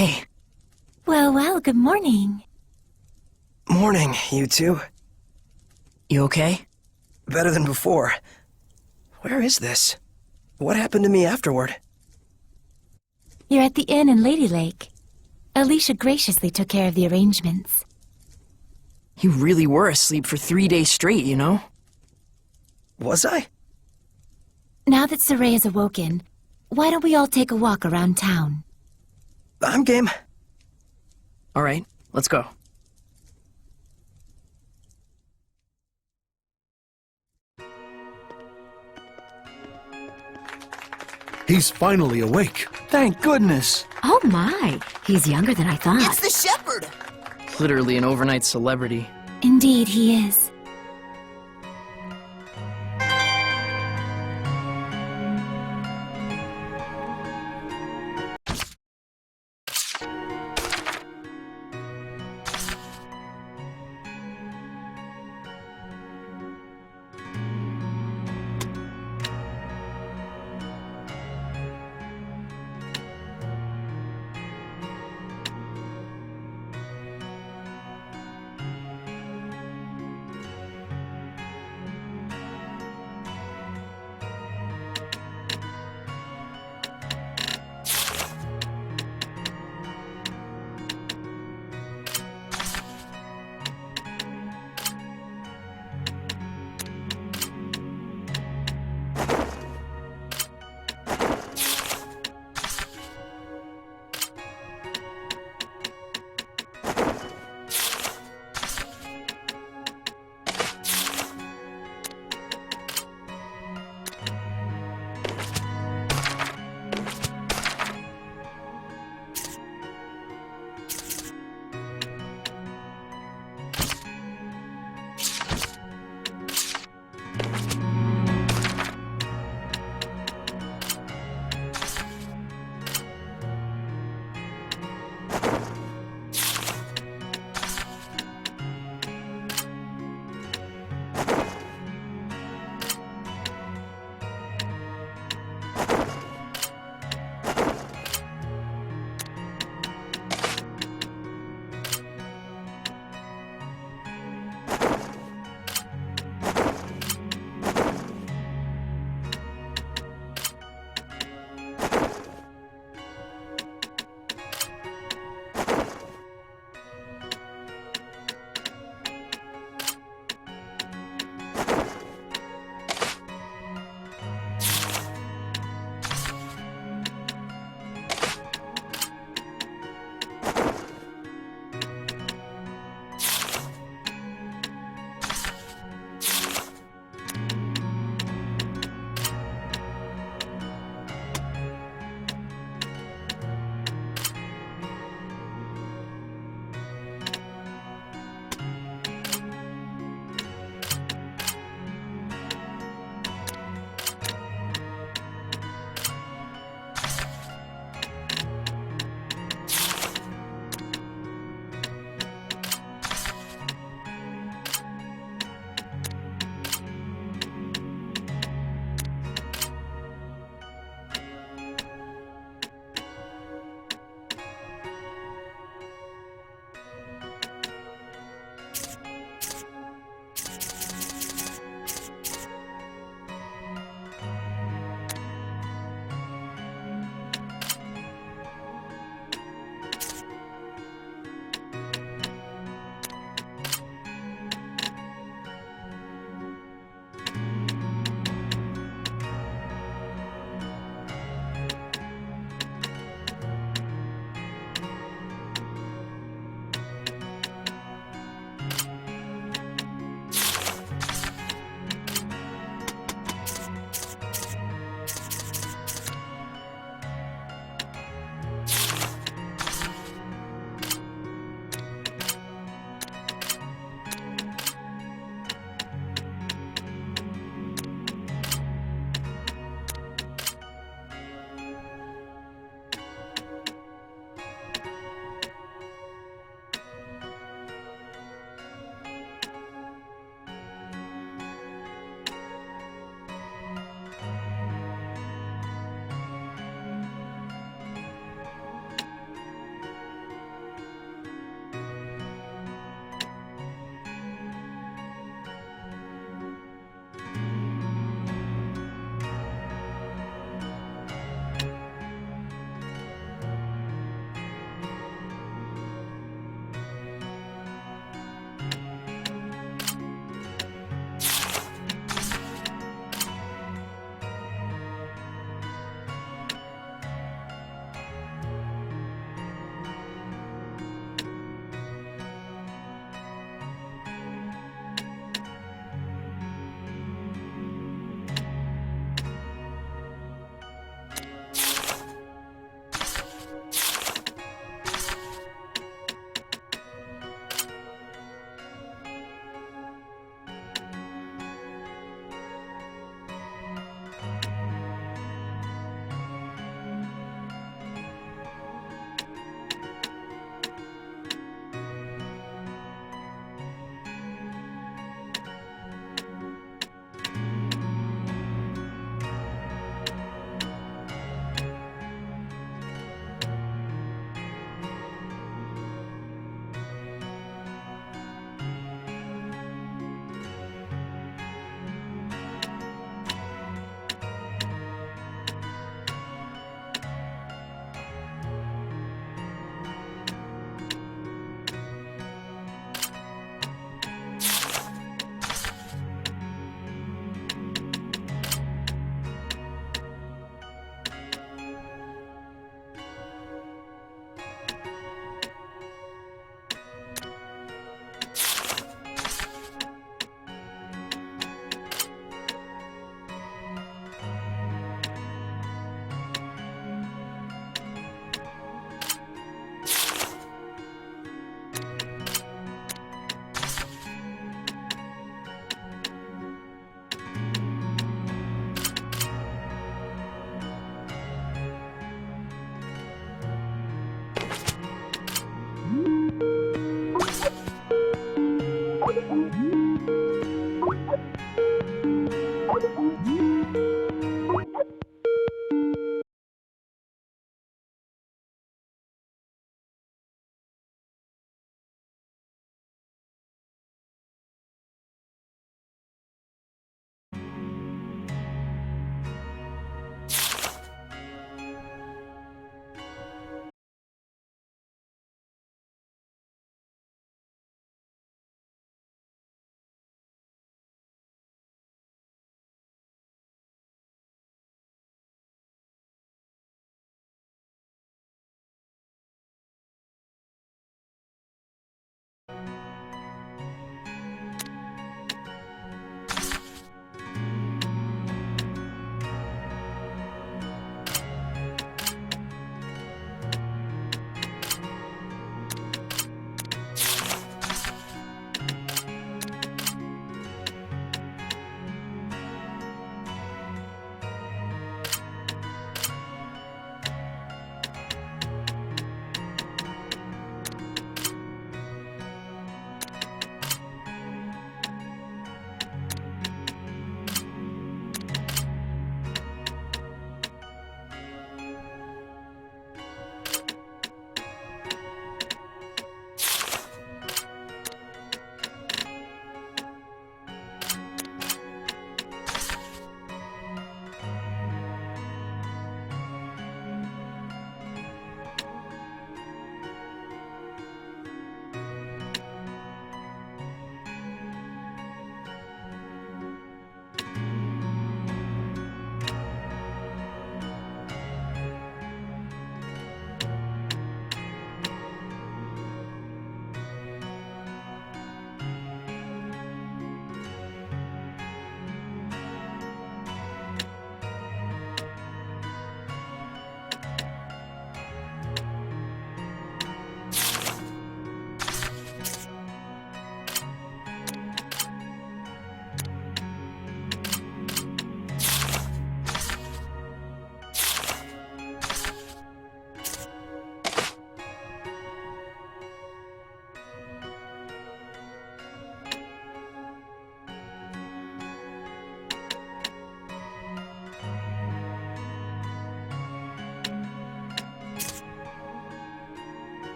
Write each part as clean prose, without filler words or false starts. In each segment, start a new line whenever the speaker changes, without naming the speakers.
Hey.
Well, good morning.
Morning, you two.
You okay?
Better than before. Where is this? What happened to me afterward?
You're at the inn in Lady Lake. Alicia graciously took care of the arrangements.
You really were asleep for 3 days straight, you know?
Was I?
Now that Saray is awoken, why don't we all take a walk around town?
I'm game.
All right, let's go.
He's finally awake.
Thank goodness.
Oh my, he's younger than I thought.
It's the shepherd!
Literally an overnight celebrity.
Indeed, he is.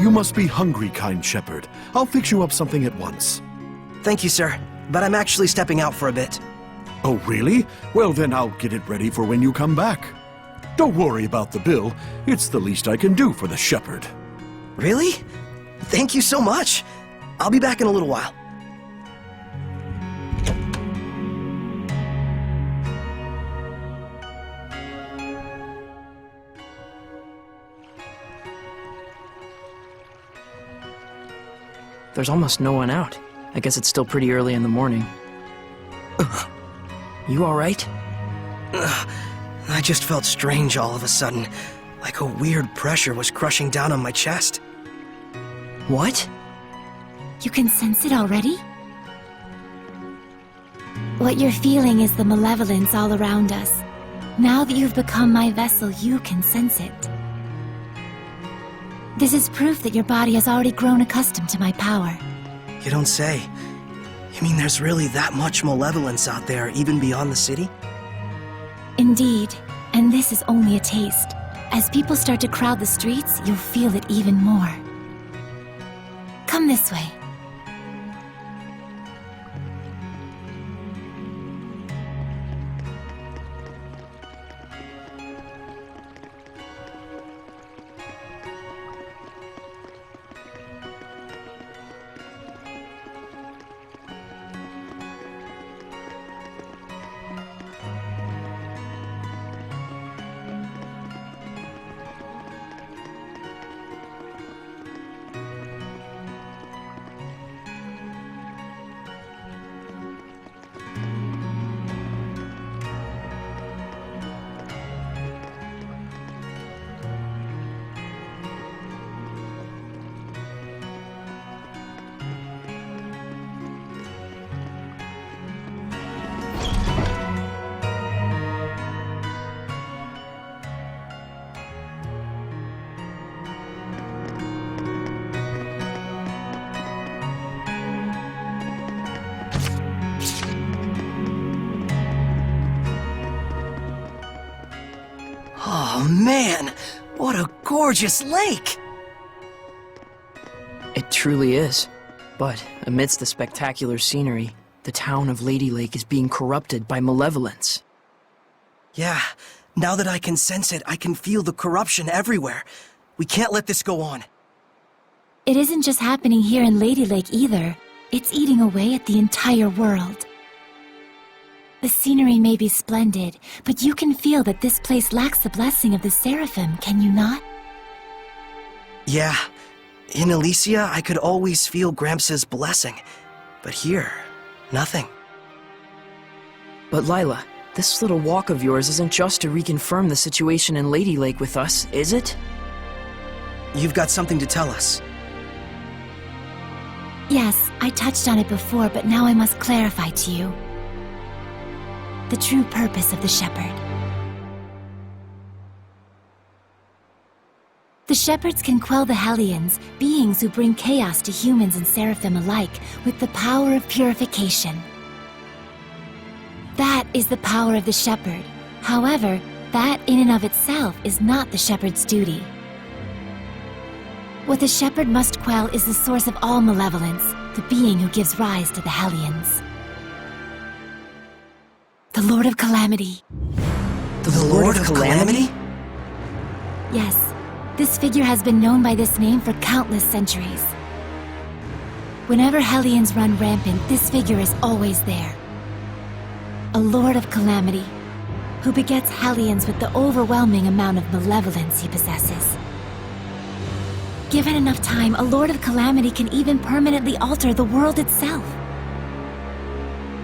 You must be hungry, kind shepherd. I'll fix you up something at once.
Thank you, sir. But I'm actually stepping out for a bit.
Oh, really? Well, then I'll get it ready for when you come back. Don't worry about the bill. It's the least I can do for the shepherd.
Really? Thank you so much. I'll be back in a little while.
There's almost no one out. I guess it's still pretty early in the morning. You alright?
I just felt strange all of a sudden, like a weird pressure was crushing down on my chest.
What?
You can sense it already? What you're feeling is the malevolence all around us. Now that you've become my vessel, you can sense it. This is proof that your body has already grown accustomed to my power.
You don't say. You mean there's really that much malevolence out there, even beyond the city?
Indeed, and this is only a taste. As people start to crowd the streets, you'll feel it even more. Come this way.
Oh man, what a gorgeous lake!
It truly is. But amidst the spectacular scenery, the town of Lady Lake is being corrupted by malevolence.
Yeah, now that I can sense it, I can feel the corruption everywhere. We can't let this go on.
It isn't just happening here in Lady Lake either. It's eating away at the entire world. The scenery may be splendid, but you can feel that this place lacks the blessing of the Seraphim, can you not?
Yeah, in Elysia, I could always feel Gramps' blessing. But here, nothing.
But Lila, this little walk of yours isn't just to reconfirm the situation in Lady Lake with us, is it?
You've got something to tell us.
Yes, I touched on it before, but now I must clarify to you the true purpose of the Shepherd. The Shepherds can quell the Hellions, beings who bring chaos to humans and Seraphim alike, with the power of purification. That is the power of the Shepherd. However, that in and of itself is not the Shepherd's duty. What the Shepherd must quell is the source of all malevolence, the being who gives rise to the Hellions. The Lord of Calamity.
The Lord of Calamity?
Yes, this figure has been known by this name for countless centuries. Whenever Hellions run rampant, this figure is always there. A Lord of Calamity, who begets Hellions with the overwhelming amount of malevolence he possesses. Given enough time, a Lord of Calamity can even permanently alter the world itself.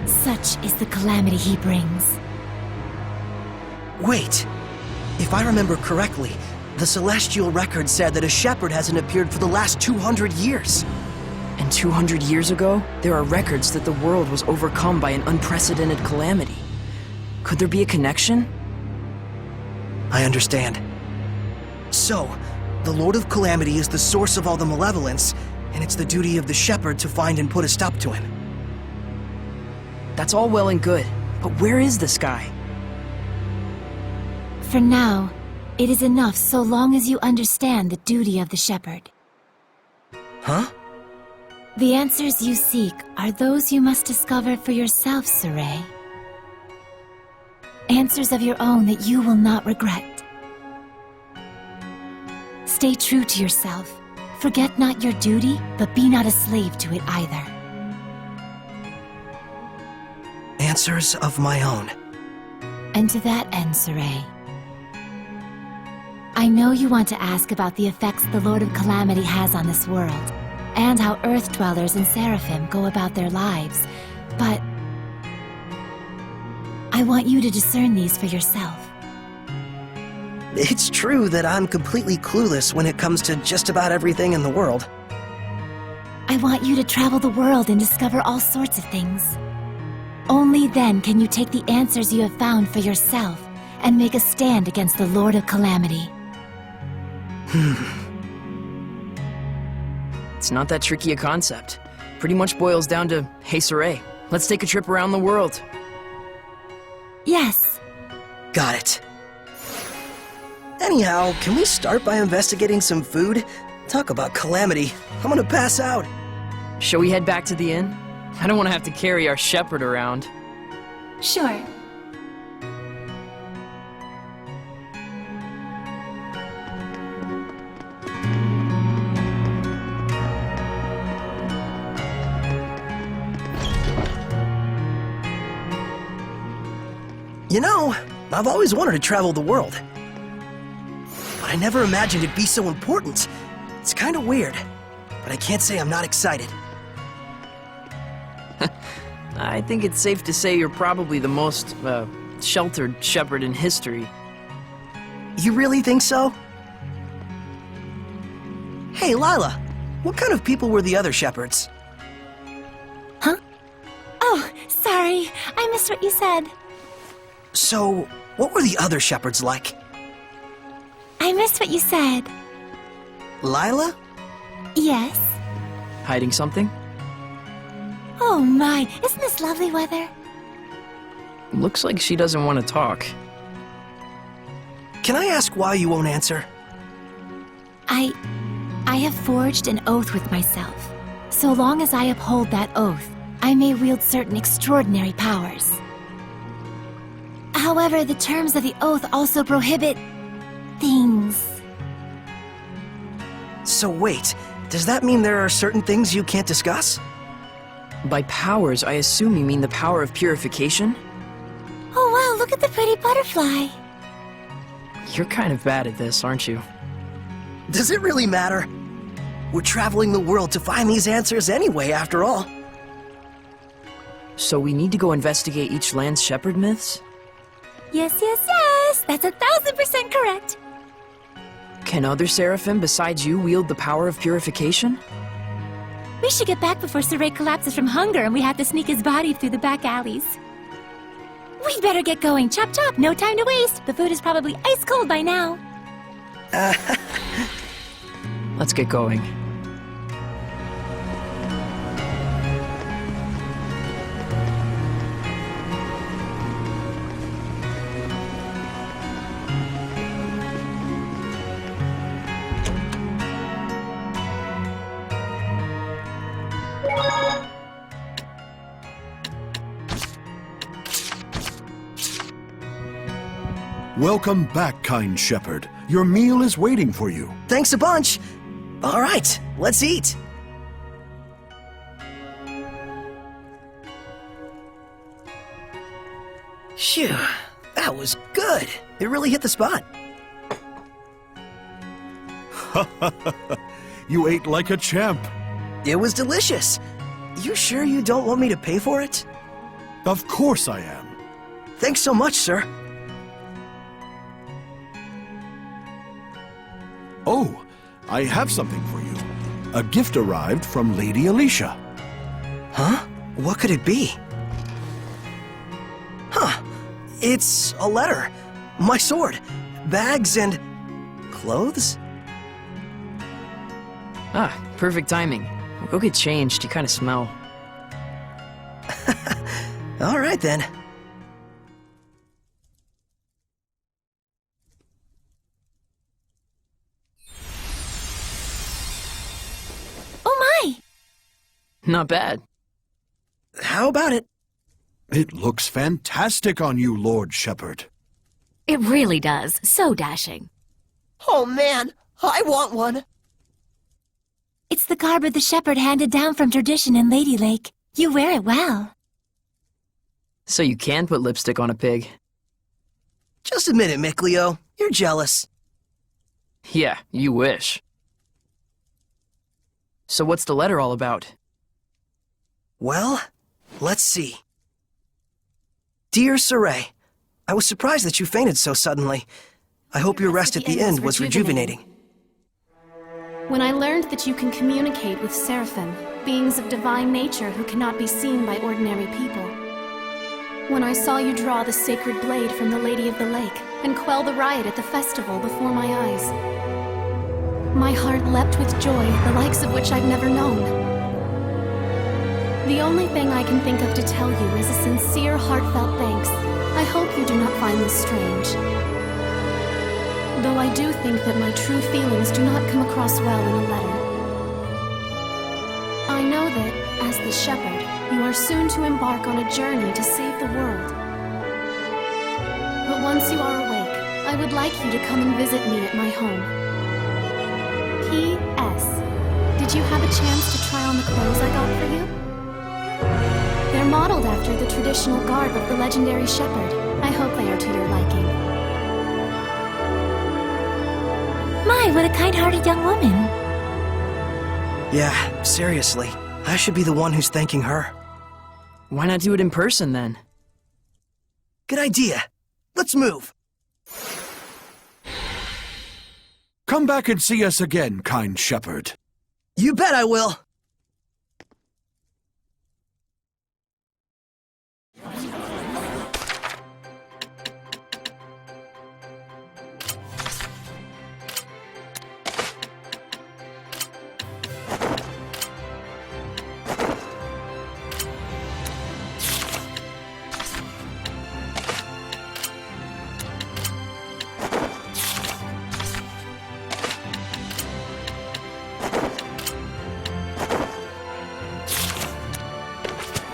Such is the calamity he brings.
Wait, if I remember correctly, the Celestial Record said that a shepherd hasn't appeared for the last 200 years.
And 200 years ago, there are records that the world was overcome by an unprecedented calamity. Could there be a connection?
I understand. So, the Lord of Calamity is the source of all the malevolence, and it's the duty of the shepherd to find and put a stop to him.
That's all well and good, but where is this guy?
For now, it is enough so long as you understand the duty of the Shepherd.
Huh?
The answers you seek are those you must discover for yourself, Saray. Answers of your own that you will not regret. Stay true to yourself. Forget not your duty, but be not a slave to it either.
Answers of my own.
And to that end, Saray, I know you want to ask about the effects the Lord of Calamity has on this world, and how Earth Dwellers and Seraphim go about their lives, but I want you to discern these for yourself.
It's true that I'm completely clueless when it comes to just about everything in the world.
I want you to travel the world and discover all sorts of things. Only then can you take the answers you have found for yourself and make a stand against the Lord of Calamity.
It's not that tricky a concept. Pretty much boils down to, hey Saray, let's take a trip around the world.
Yes.
Got it. Anyhow, can we start by investigating some food? Talk about calamity. I'm gonna pass out.
Shall we head back to the inn? I don't want to have to carry our shepherd around.
Sure.
You know, I've always wanted to travel the world. But I never imagined it'd be so important. It's kind of weird, but I can't say I'm not excited.
I think it's safe to say you're probably the most, sheltered shepherd in history.
You really think so? Hey, Lila, what kind of people were the other shepherds?
Huh? Oh, sorry. I missed what you said.
So, what were the other shepherds like?
I missed what you said.
Lila?
Yes.
Hiding something?
Oh my, isn't this lovely weather?
Looks like she doesn't want to talk.
Can I ask why you won't answer?
I have forged an oath with myself. So long as I uphold that oath, I may wield certain extraordinary powers. However, the terms of the oath also prohibit things.
So wait, does that mean there are certain things you can't discuss?
By powers, I assume you mean the power of purification?
Oh wow, look at the pretty butterfly.
You're kind of bad at this, aren't you?
Does it really matter? We're traveling the world to find these answers anyway, after all.
So we need to go investigate each land's shepherd myths?
Yes, yes, yes! That's 1000% correct!
Can other seraphim besides you wield the power of purification?
We should get back before Saray collapses from hunger and we have to sneak his body through the back alleys. We'd better get going. Chop chop, no time to waste. The food is probably ice cold by now.
Let's get going.
Welcome back, kind shepherd. Your meal is waiting for you.
Thanks a bunch. All right, let's eat. Phew, that was good. It really hit the spot.
You ate like a champ.
It was delicious. You sure you don't want me to pay for it?
Of course I am.
Thanks so much, sir.
Oh, I have something for you. A gift arrived from Lady Alicia.
Huh? What could it be? Huh. It's a letter. My sword. Bags and... clothes?
Ah, perfect timing. Go get changed, you kind of smell.
All right, then.
Oh
Not bad.
How about it?
It looks fantastic on you, Lord Shepherd.
It really does. So dashing.
Oh man, I want one.
It's the garb of the shepherd handed down from tradition in Lady Lake. You wear it well.
So you can put lipstick on a pig.
Just admit it, Mickleo. You're jealous.
Yeah, you wish. So what's the letter all about?
Well, let's see. Dear Saray, I was surprised that you fainted so suddenly. I hope your rest at the end was rejuvenating.
When I learned that you can communicate with Seraphim, beings of divine nature who cannot be seen by ordinary people. When I saw you draw the sacred blade from the Lady of the Lake and quell the riot at the festival before my eyes. My heart leapt with joy, the likes of which I've never known. The only thing I can think of to tell you is a sincere, heartfelt thanks. I hope you do not find this strange. Though I do think that my true feelings do not come across well in a letter. I know that, as the shepherd, you are soon to embark on a journey to save the world. But once you are awake, I would like you to come and visit me at my home. P.S. Did you have a chance to try on the clothes I got for you? They're modeled after the traditional garb of the legendary shepherd. I hope they are to your liking.
My, what a kind-hearted young woman.
Yeah, seriously. I should be the one who's thanking her.
Why not do it in person then?
Good idea. Let's move.
Come back and see us again, kind shepherd.
You bet I will.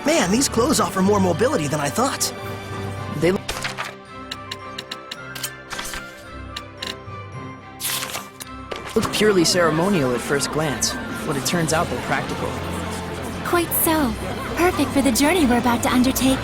Man, these clothes offer more mobility than I thought.
They look purely ceremonial at first glance, but it turns out they're practical.
Quite so. Perfect for the journey we're about to undertake.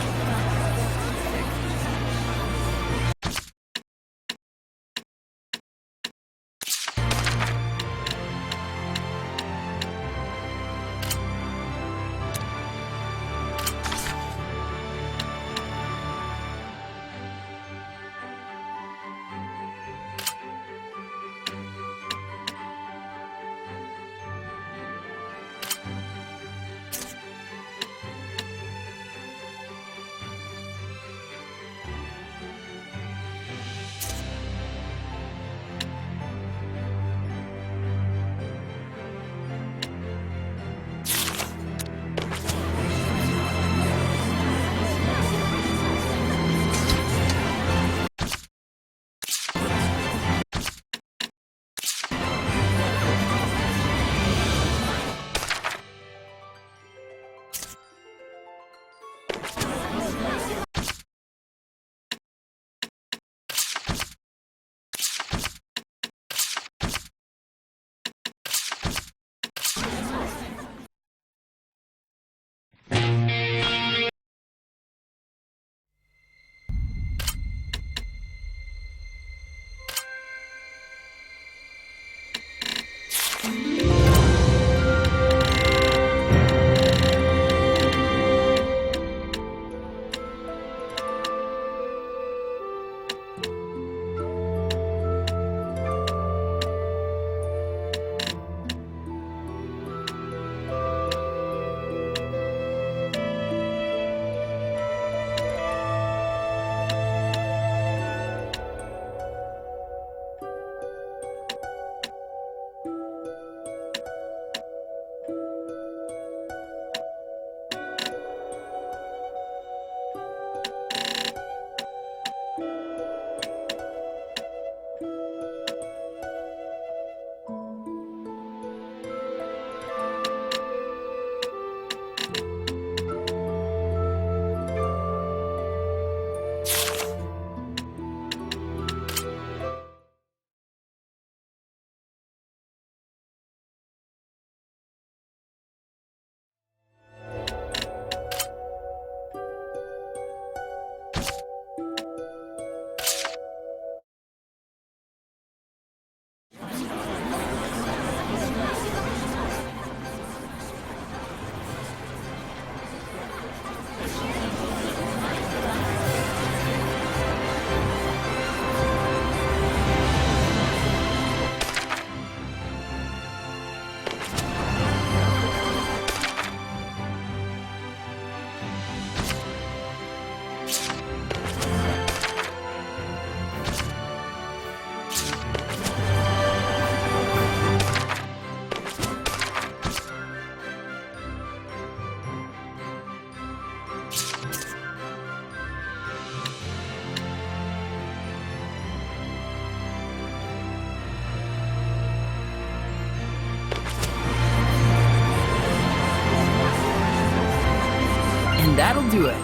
I'll do it.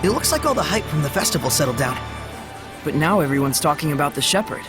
It looks like all the hype from the festival settled down.
But now everyone's talking about the shepherd.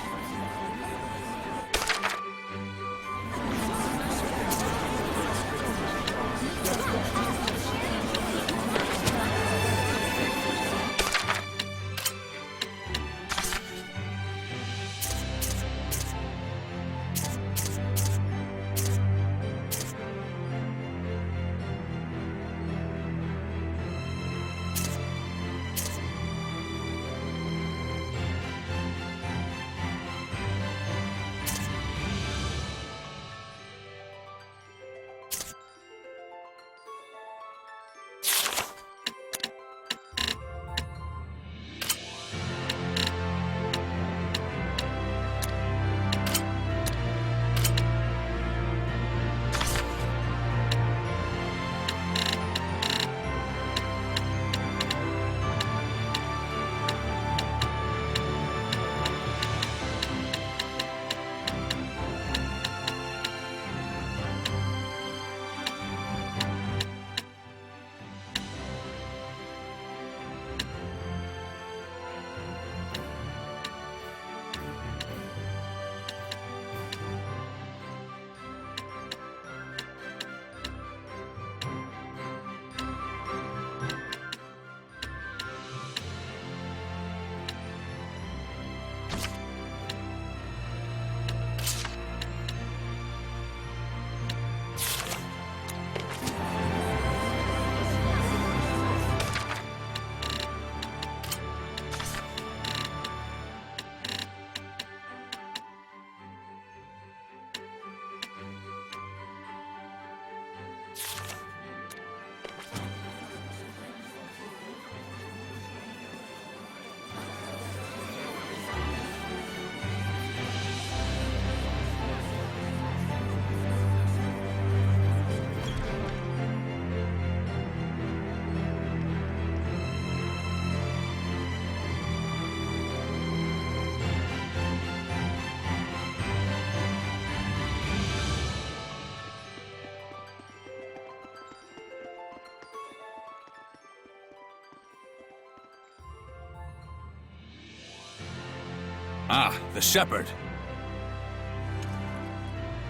Ah, the shepherd.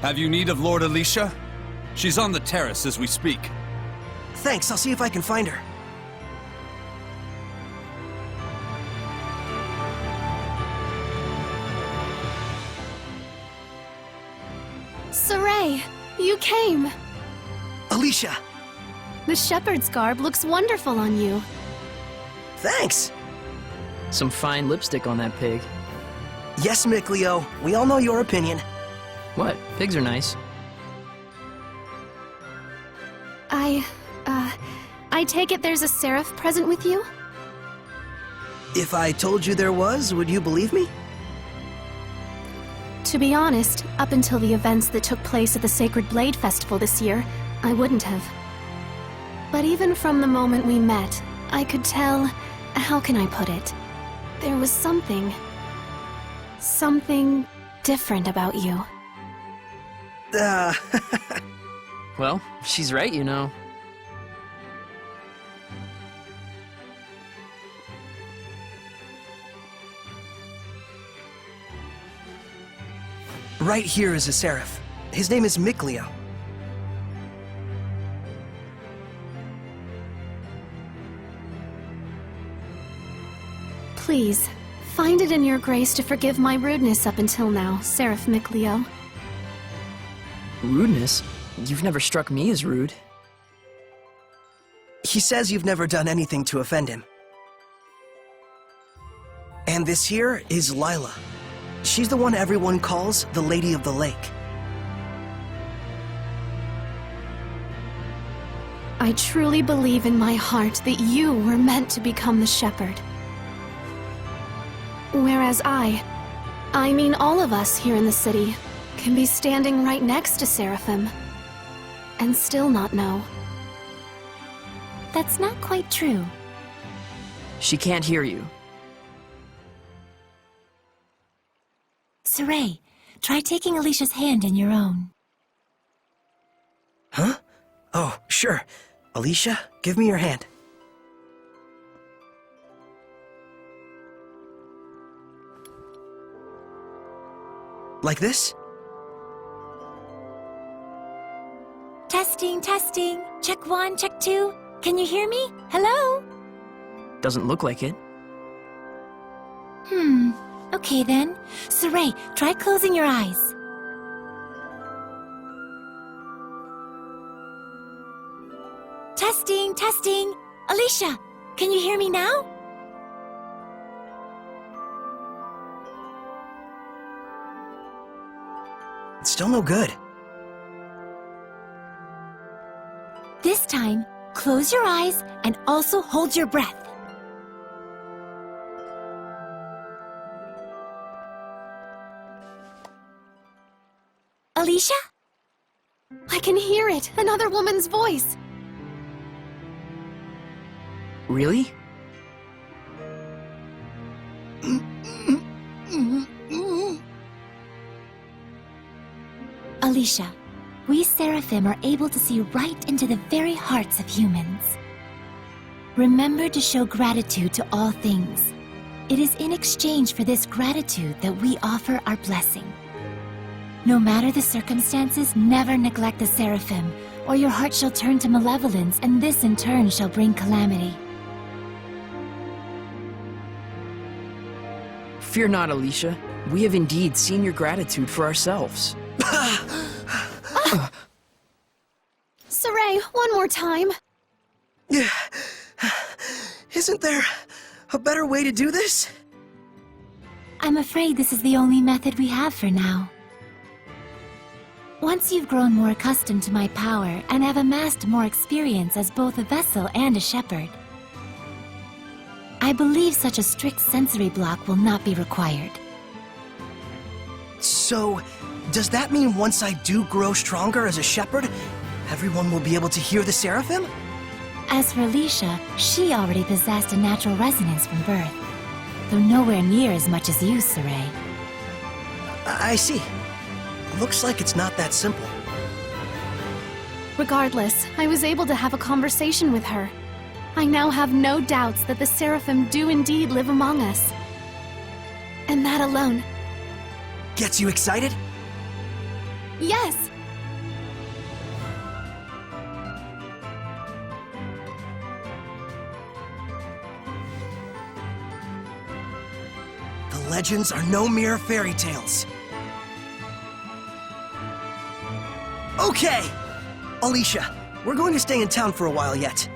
Have you need of Lord Alicia? She's on the terrace as we speak.
Thanks, I'll see if I can find her.
Saray, you came!
Alicia!
The shepherd's garb looks wonderful on you.
Thanks!
Some fine lipstick on that pig.
Yes, Mickleo, we all know your opinion.
What? Pigs are nice.
I take it there's a seraph present with you?
If I told you there was, would you believe me?
To be honest, up until the events that took place at the Sacred Blade Festival this year, I wouldn't have. But even from the moment we met, I could tell... how can I put it? There was something different about you.
Well, she's right, you know.
Right here is a seraph. His name is Mickleo.
Please, find it in your grace to forgive my rudeness up until now, Seraph Mickleo.
Rudeness? You've never struck me as rude.
He says you've never done anything to offend him. And this here is Lila. She's the one everyone calls the Lady of the Lake.
I truly believe in my heart that you were meant to become the shepherd. Whereas I mean all of us here in the city, can be standing right next to Seraphim and still not know.
That's not quite true.
She can't hear you.
Saray, try taking Alicia's hand in your own.
Huh? Oh, sure. Alicia, give me your hand. Like this?
Testing, testing. Check 1, check 2. Can you hear me? Hello?
Doesn't look like it.
Okay then. Saray, try closing your eyes. Testing, testing. Alicia, can you hear me now?
It's still no good.
This time, close your eyes and also hold your breath. Alicia?
I can hear it! Another woman's voice!
Really?
Alicia, we Seraphim are able to see right into the very hearts of humans. Remember to show gratitude to all things. It is in exchange for this gratitude that we offer our blessing. No matter the circumstances, never neglect the Seraphim, or your heart shall turn to malevolence, and this in turn shall bring calamity.
Fear not, Alicia. We have indeed seen your gratitude for ourselves.
Saray, one more time!
Yeah. Isn't there a better way to do this?
I'm afraid this is the only method we have for now. Once you've grown more accustomed to my power and have amassed more experience as both a vessel and a shepherd, I believe such a strict sensory block will not be required.
So, does that mean once I do grow stronger as a shepherd, everyone will be able to hear the Seraphim?
As for Alicia, she already possessed a natural resonance from birth, though nowhere near as much as you, Saray.
I see. Looks like it's not that simple.
Regardless, I was able to have a conversation with her. I now have no doubts that the Seraphim do indeed live among us. And that alone.
Gets you excited?
Yes!
The legends are no mere fairy tales. Okay! Alicia, we're going to stay in town for a while yet.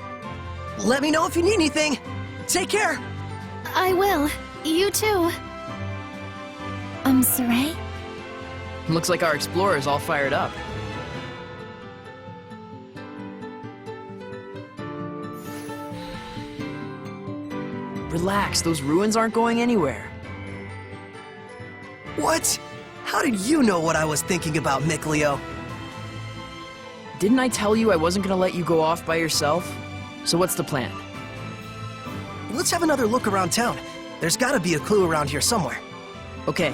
Let me know if you need anything. Take care!
I will. You too.
Saray?
Looks like our explorer's all fired up. Relax, those ruins aren't going anywhere.
What? How did you know what I was thinking about, Mikleo?
Didn't I tell you I wasn't gonna let you go off by yourself? So what's the plan?
Let's have another look around town. There's gotta be a clue around here somewhere.
Okay.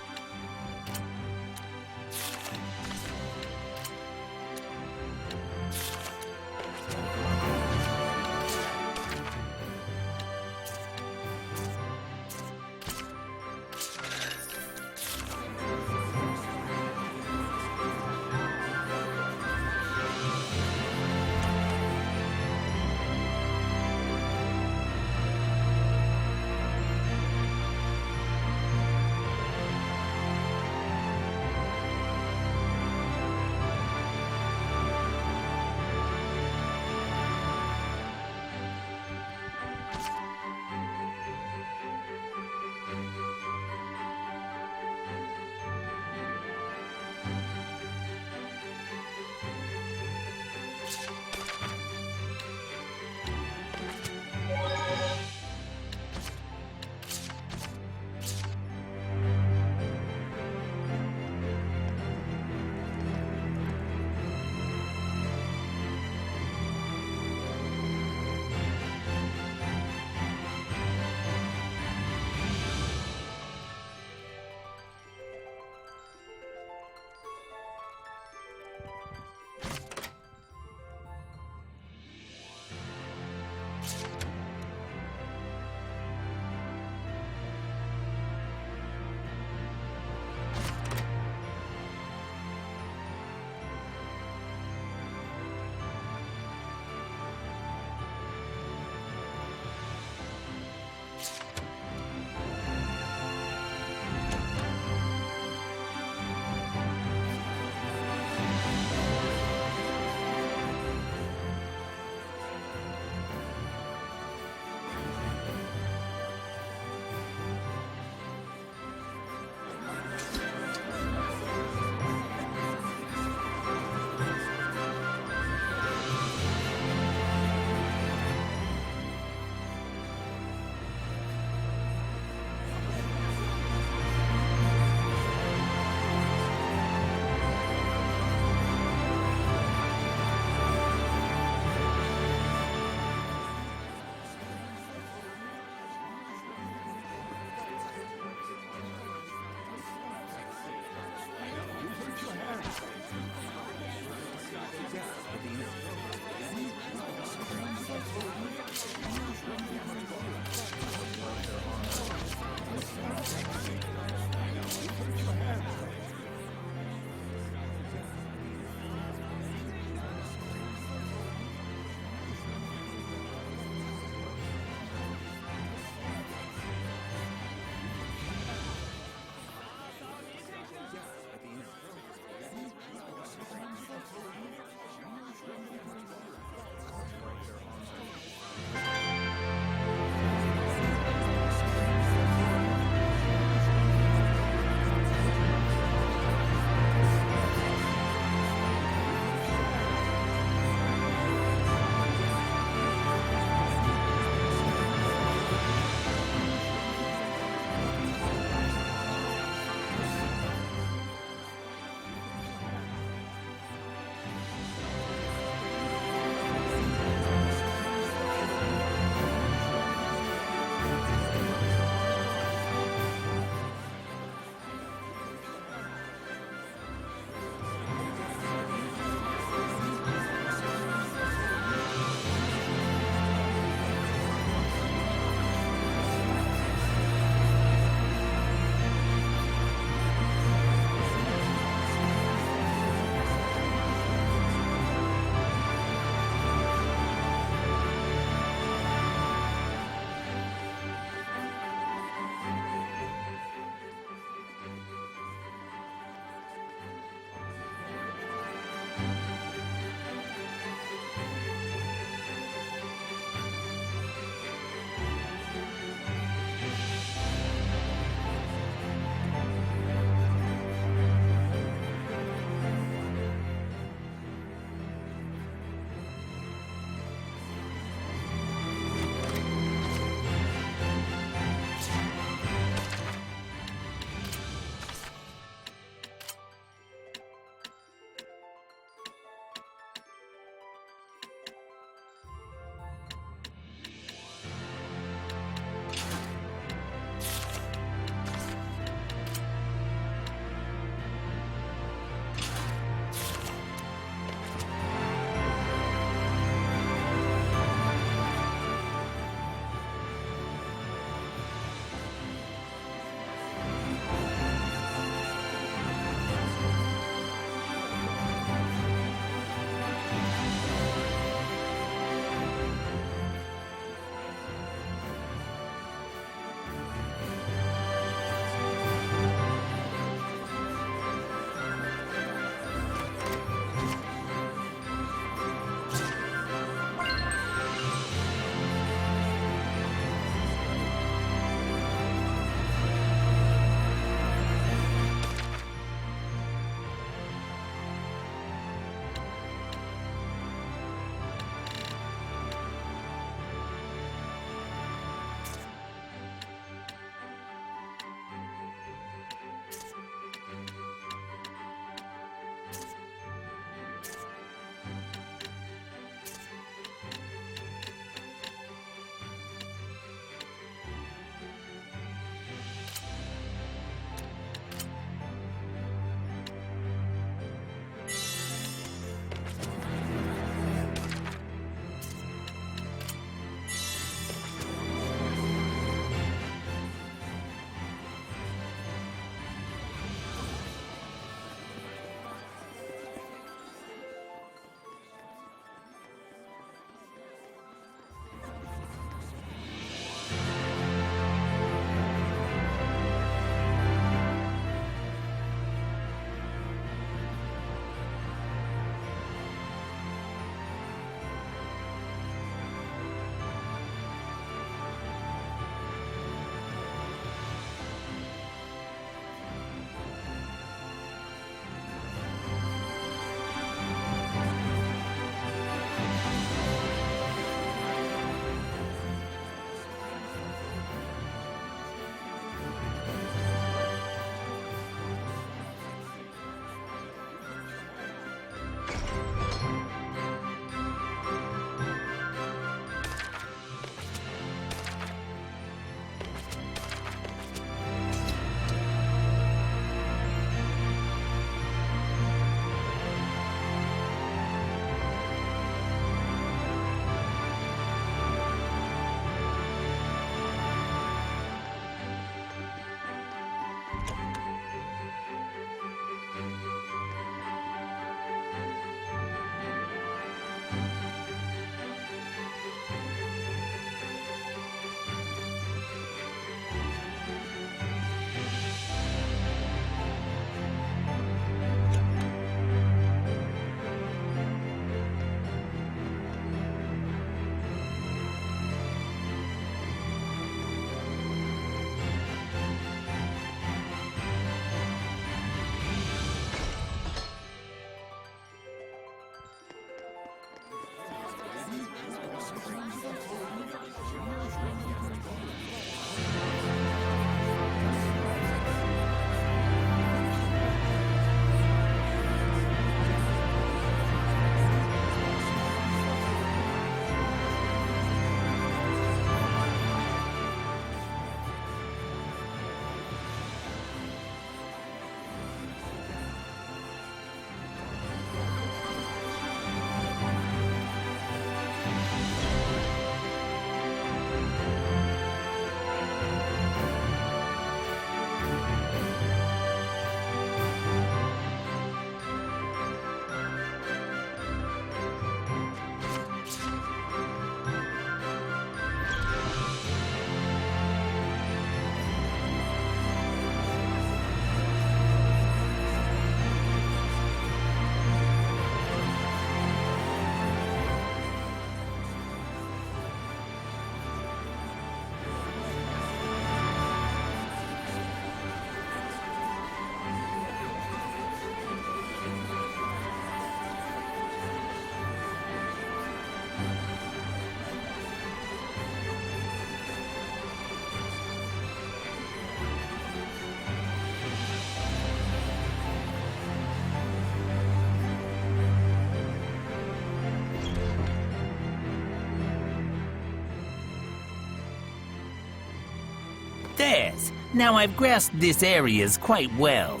upstairs. Now I've grasped this areas quite well.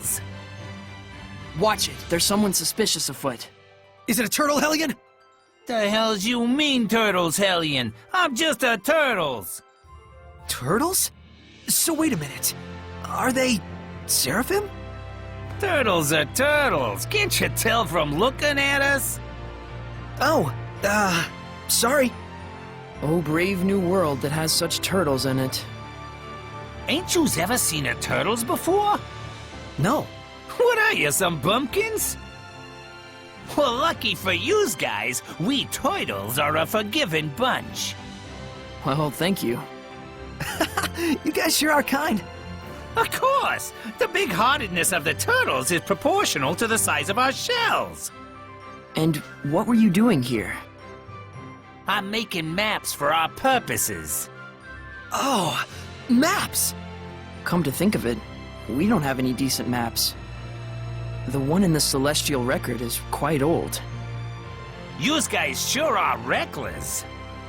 Watch it. There's someone suspicious afoot.
Is it a turtle, Hellion?
The hell's you mean, Turtles, Hellion? I'm just a Turtles.
Turtles? So wait a minute. Are they Seraphim?
Turtles are turtles. Can't you tell from looking at us?
Oh, sorry.
Oh, brave new world that has such turtles in it.
Ain't yous ever seen a turtles before?
No.
What are you, some bumpkins? Well, lucky for yous guys, we turtles are a forgiving bunch.
Well, thank you.
You guys sure are kind.
Of course! The big-heartedness of the turtles is proportional to the size of our shells.
And what were you doing here?
I'm making maps for our purposes.
Oh, maps!
Come to think of it, we don't have any decent maps. The one in the Celestial Record is quite old.
Yous guys sure are reckless.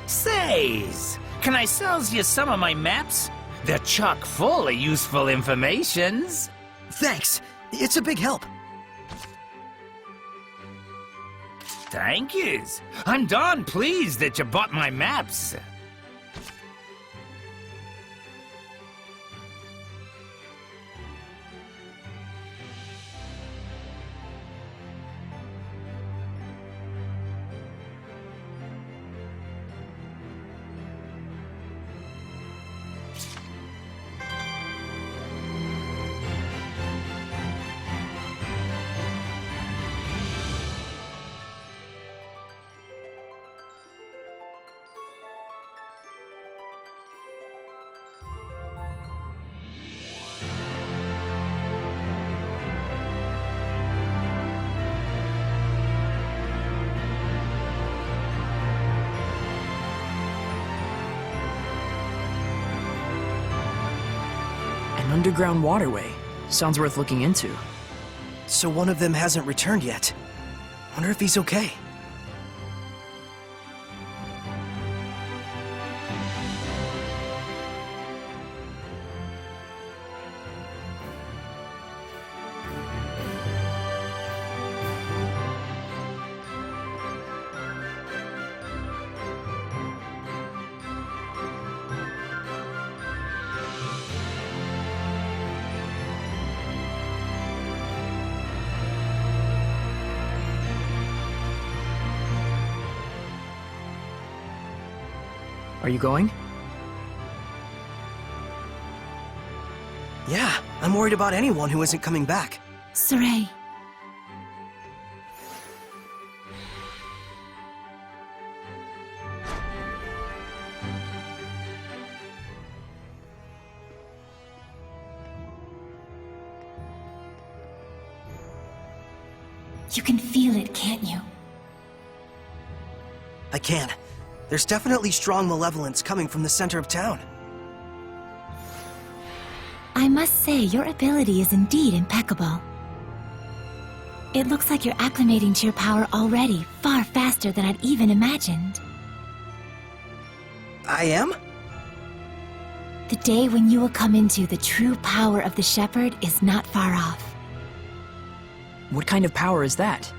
Says, can I sells you some of my maps? They're chock full of useful informations.
Thanks. It's a big help.
Thank yous. I'm darn pleased that you bought my maps.
An underground waterway. Sounds worth looking into.
So one of them hasn't returned yet. Wonder if he's okay.
Are you going?
Yeah, I'm worried about anyone who isn't coming back.
Saray. You can feel it, can't you?
I can. There's definitely strong malevolence coming from the center of town.
I must say, your ability is indeed impeccable. It looks like you're acclimating to your power already, far faster than I'd even imagined.
I am?
The day when you will come into the true power of the Shepherd is not far off.
What kind of power is that?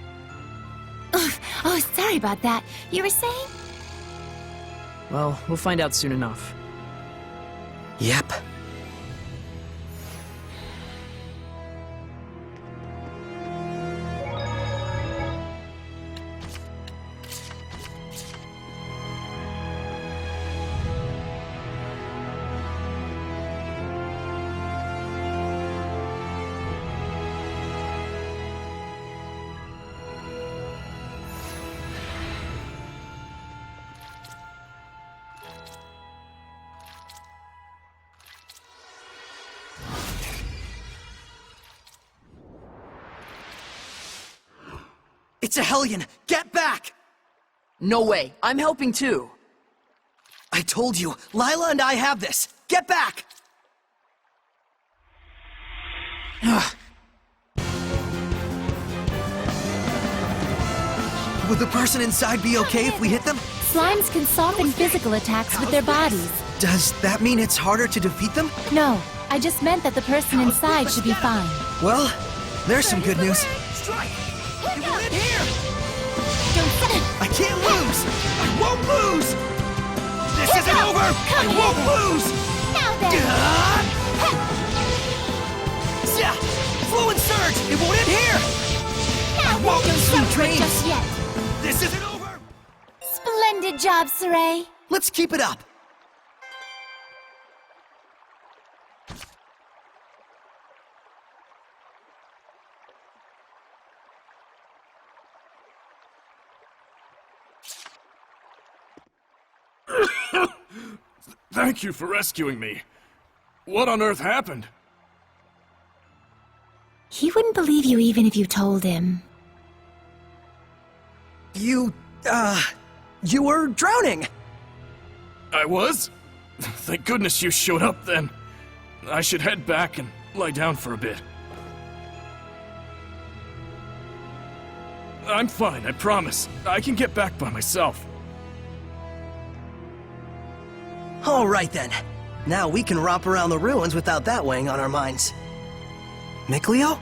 Oh, sorry about that. You were saying?
Well, we'll find out soon enough.
Yep. It's a Hellion! Get back!
No way! I'm helping too!
I told you, Lila and I have this! Get back! Would the person inside be okay if we hit them?
Slimes can soften physical attacks with their bodies.
Does that mean it's harder to defeat them?
No, I just meant that the person inside should be fine.
Well, there's some good news.
Strike!
It won't end here!
Don't
I can't lose! I won't lose! This isn't
go!
over!
Come
I won't
here.
lose!
Now then!
Yeah! Flow and surge! It won't end here!
Now
won't
then,
lose,
don't
sweet
quit
dreams.
just yet.
This isn't over!
Splendid job, Saray.
Let's keep it up.
Thank you for rescuing me. What on earth happened?
He wouldn't believe you even if you told him.
You were drowning!
I was? Thank goodness you showed up then. I should head back and lie down for a bit. I'm fine, I promise. I can get back by myself.
Alright then. Now we can romp around the ruins without that weighing on our minds. Mikleo?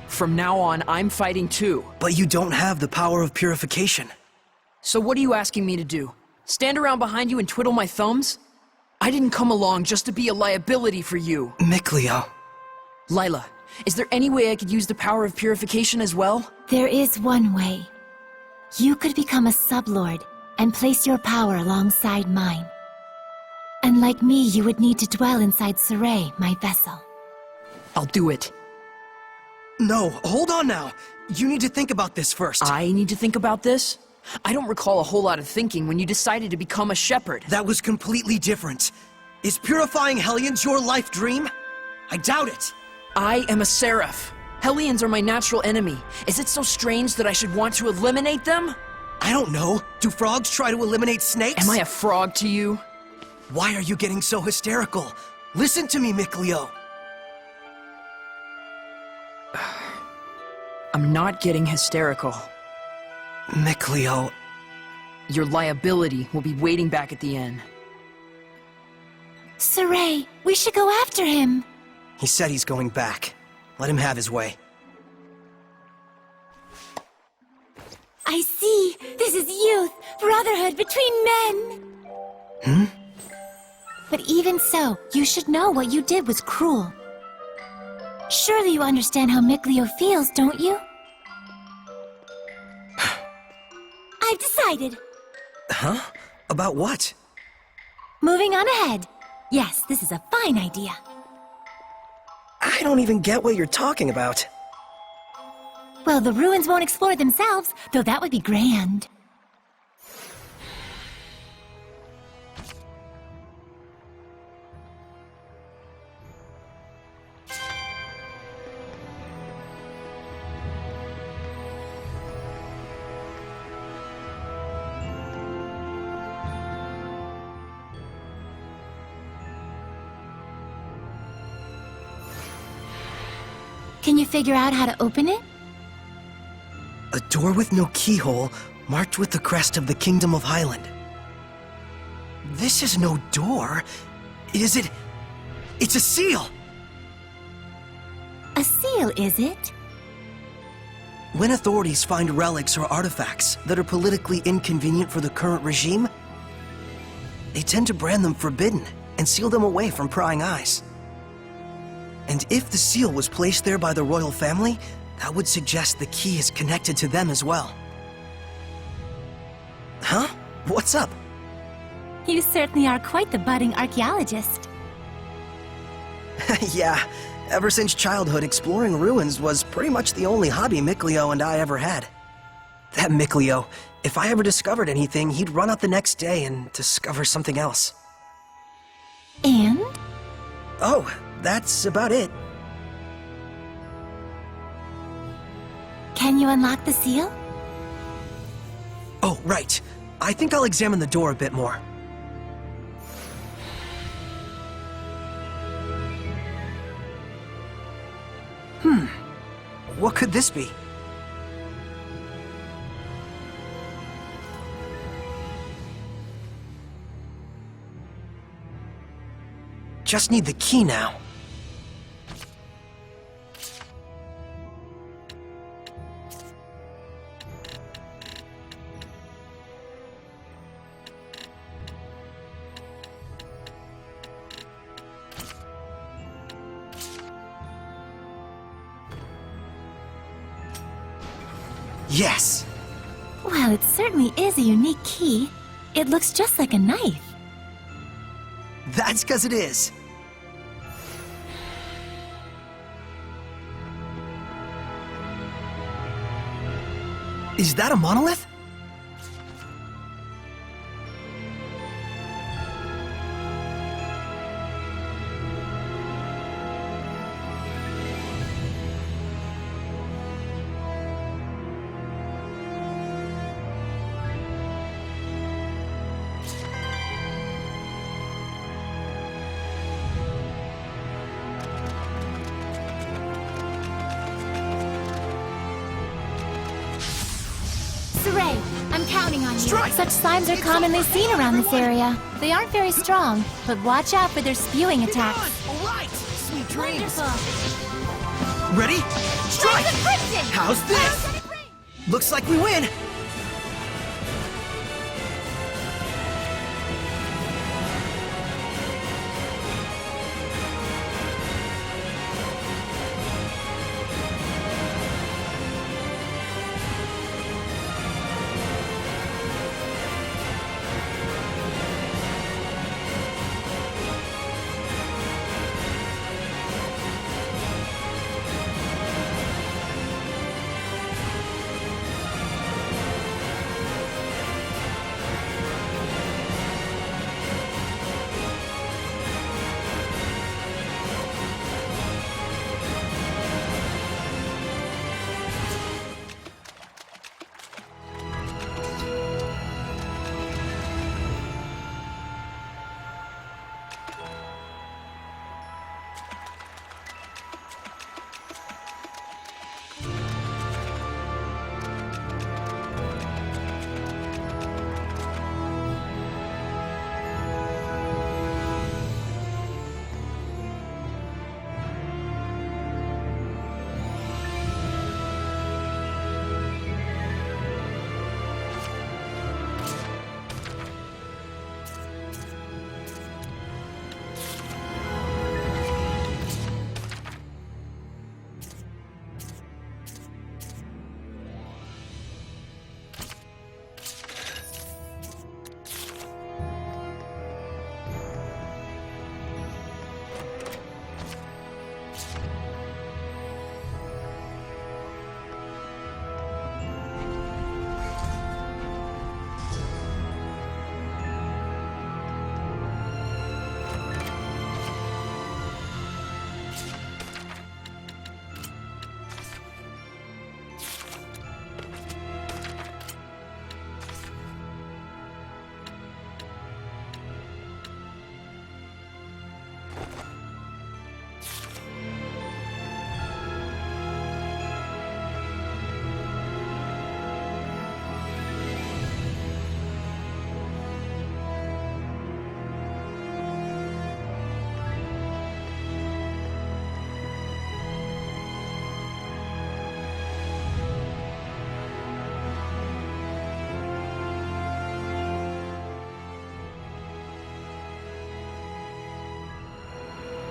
From now on, I'm fighting too.
But you don't have the power of purification.
So what are you asking me to do? Stand around behind you and twiddle my thumbs? I didn't come along just to be a liability for you.
Mikleo.
Lila, is there any way I could use the power of purification as well?
There is one way. You could become a sublord and place your power alongside mine. And like me, you would need to dwell inside Saray, my vessel.
I'll do it.
No, hold on now. You need to think about this first.
I need to think about this? I don't recall a whole lot of thinking when you decided to become a shepherd.
That was completely different. Is purifying Hellions your life dream? I doubt it.
I am a seraph. Hellions are my natural enemy. Is it so strange that I should want to eliminate them?
I don't know. Do frogs try to eliminate snakes?
Am I a frog to you?
Why are you getting so hysterical? Listen to me, Mikleo.
I'm not getting hysterical.
Mikleo.
Your liability will be waiting back at the inn.
Saray, we should go after him.
He said he's going back. Let him have his way.
I see. This is youth, brotherhood between men. But even so, you should know what you did was cruel. Surely you understand how Mikleo feels, don't you? I've decided.
Huh? About what?
Moving on ahead. Yes, this is a fine idea.
I don't even get what you're talking about.
Well, the ruins won't explore themselves, though that would be grand. Can you figure out how to open it?
A door with no keyhole, marked with the crest of the Kingdom of Highland. This is no door. Is it? It's a seal!
A seal, is it?
When authorities find relics or artifacts that are politically inconvenient for the current regime, they tend to brand them forbidden and seal them away from prying eyes. And if the seal was placed there by the royal family, that would suggest the key is connected to them as well. Huh? What's up?
You certainly are quite the budding archaeologist.
Yeah, ever since childhood, exploring ruins was pretty much the only hobby Mikleo and I ever had. That Mikleo, if I ever discovered anything, he'd run out the next day and discover something else.
And?
Oh, that's about it.
Can you unlock the seal?
Oh, right. I think I'll examine the door a bit more. What could this be? Just need the key now. Yes!
Well, it certainly is a unique key. It looks just like a knife.
That's 'cause it is. Is that a monolith?
Saray, I'm counting on you.
Strike!
Such slimes are commonly seen around this area. They aren't very strong, but watch out for their spewing attacks.
Alright! Sweet dreams!
Wonderful.
Ready? Strike!
Flames of Crimson!
How's this?
Arrows and a green!
Looks like we win!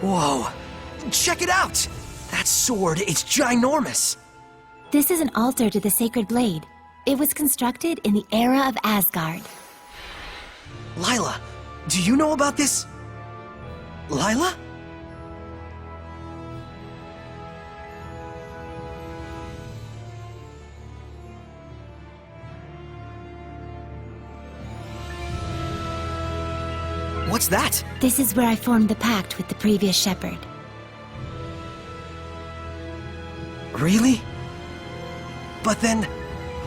Whoa! Check it out! That sword, it's ginormous!
This is an altar to the sacred blade. It was constructed in the era of Asgard.
Lila, do you know about this? Lila? What's that?
This is where I formed the pact with the previous shepherd.
Really? But then,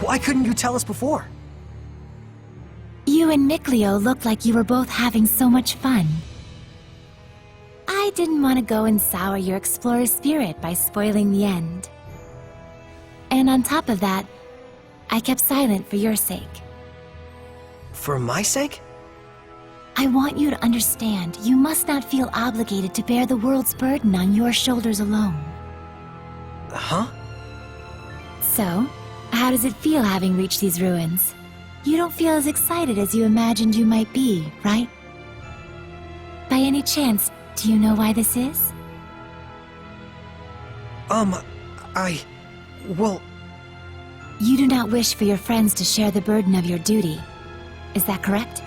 why couldn't you tell us before?
You and Mikleo looked like you were both having so much fun. I didn't want to go and sour your explorer spirit by spoiling the end. And on top of that, I kept silent for your sake.
For my sake?
I want you to understand, you must not feel obligated to bear the world's burden on your shoulders alone.
Huh?
So, how does it feel having reached these ruins? You don't feel as excited as you imagined you might be, right? By any chance, do you know why this is?
Well,
You do not wish for your friends to share the burden of your duty. Is that correct?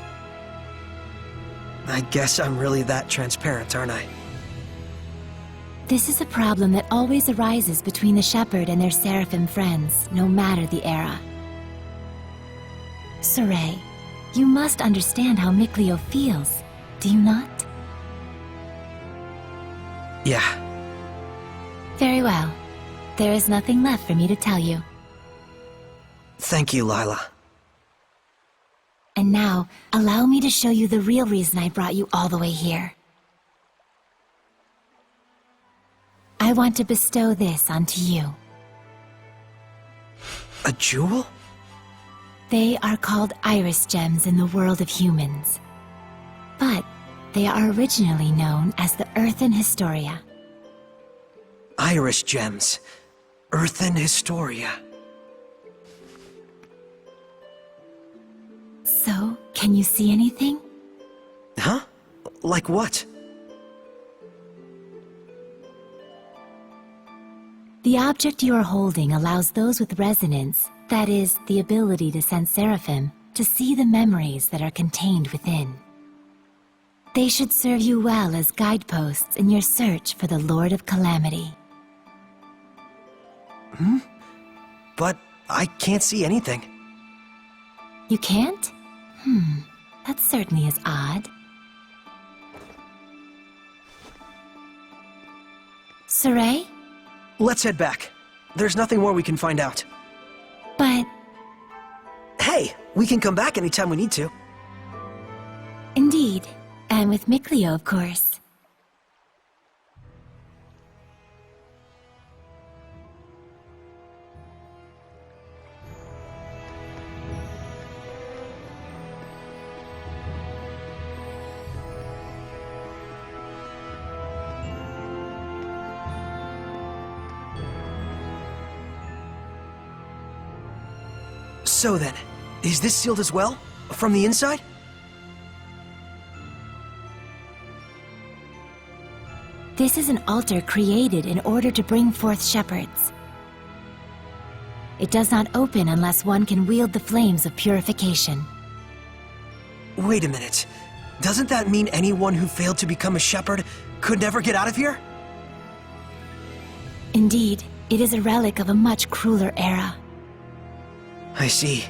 I guess I'm really that transparent, aren't I?
This is a problem that always arises between the Shepherd and their Seraphim friends, no matter the era. Saray, you must understand how Mikleo feels, do you not?
Yeah.
Very well. There is nothing left for me to tell you.
Thank you, Lila.
And now, allow me to show you the real reason I brought you all the way here. I want to bestow this onto you.
A jewel?
They are called iris gems in the world of humans. But they are originally known as the Earthen Historia.
Iris gems. Earthen Historia.
So, can you see anything?
Huh? Like what?
The object you are holding allows those with resonance, that is, the ability to sense Seraphim, to see the memories that are contained within. They should serve you well as guideposts in your search for the Lord of Calamity.
But I can't see anything.
You can't? That certainly is odd. Saray?
Let's head back. There's nothing more we can find out.
But
Hey, we can come back anytime we need to.
indeed, and with Mikleo, of course.
So then, is this sealed as well? From the inside?
This is an altar created in order to bring forth shepherds. It does not open unless one can wield the flames of purification.
Wait a minute. Doesn't that mean anyone who failed to become a shepherd could never get out of here?
Indeed, it is a relic of a much crueler era.
I see.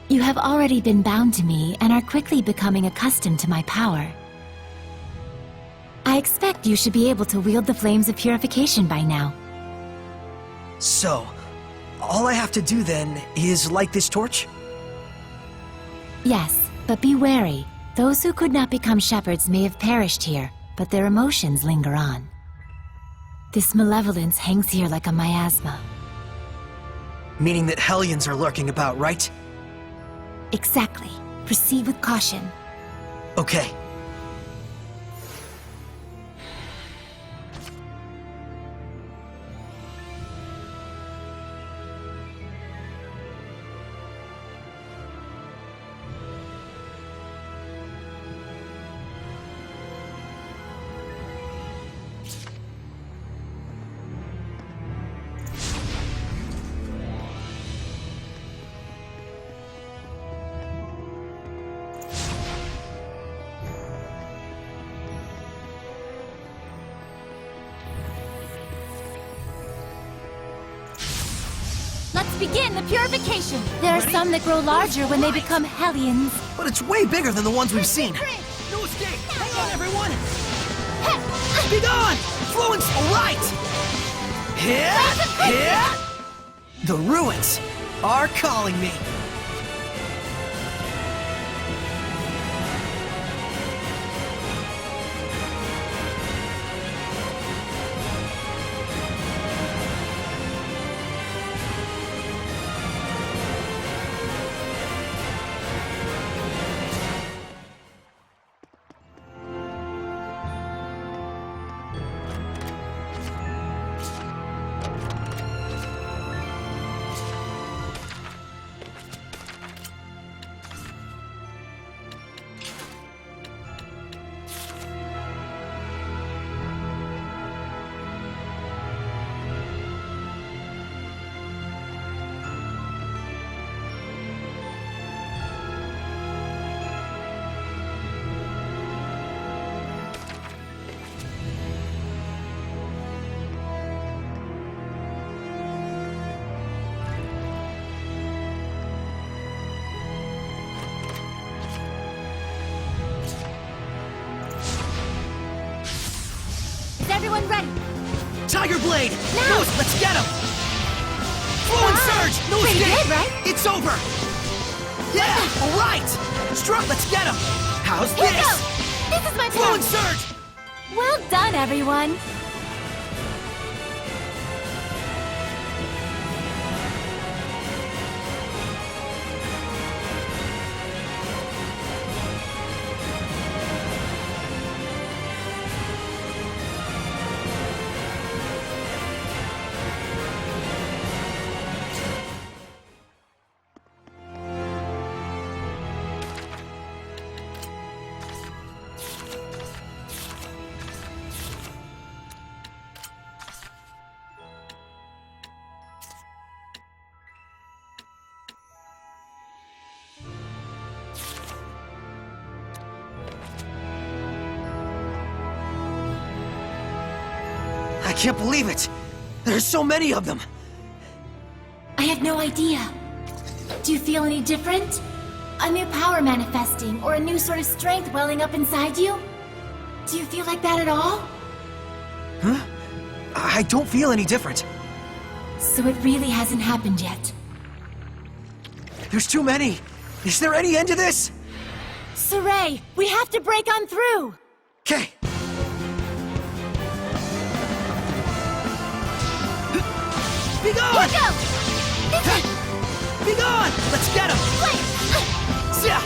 You have already been bound to me and are quickly becoming accustomed to my power. I expect you should be able to wield the flames of purification by now.
So, all I have to do then is light this torch?
Yes, but be wary. Those who could not become shepherds may have perished here, but their emotions linger on. This malevolence hangs here like a miasma.
Meaning that Hellions are lurking about, right?
Exactly. Proceed with caution.
Okay.
Let's begin the purification! There are some that grow larger when they become Hellions.
But it's way bigger than the ones we've seen.
No escape! Hang on, everyone!
Be gone! Fluence, right! Here! The ruins are calling me.
everyone ready?
Tiger Blade!
Now!
Nose, let's get him! Flowing Surge! Nose
Pretty
escape!
good, right?
It's over! Yeah! Alright! Strut, let's get him! How's
Here
this?
goes! This is my
Flowing
turn!
Surge!
Well done, everyone!
I can't believe it! There's so many of them!
I have no idea. Do you feel any different? A new power manifesting, or a new sort of strength welling up inside you? Do you feel like that at all?
Huh? I don't feel any different.
So it really hasn't happened yet.
There's too many! Is there any end to this?
Saray, we have to break on through!
Okay. Be gone!
Here go!
Be gone! Let's get him! Yeah!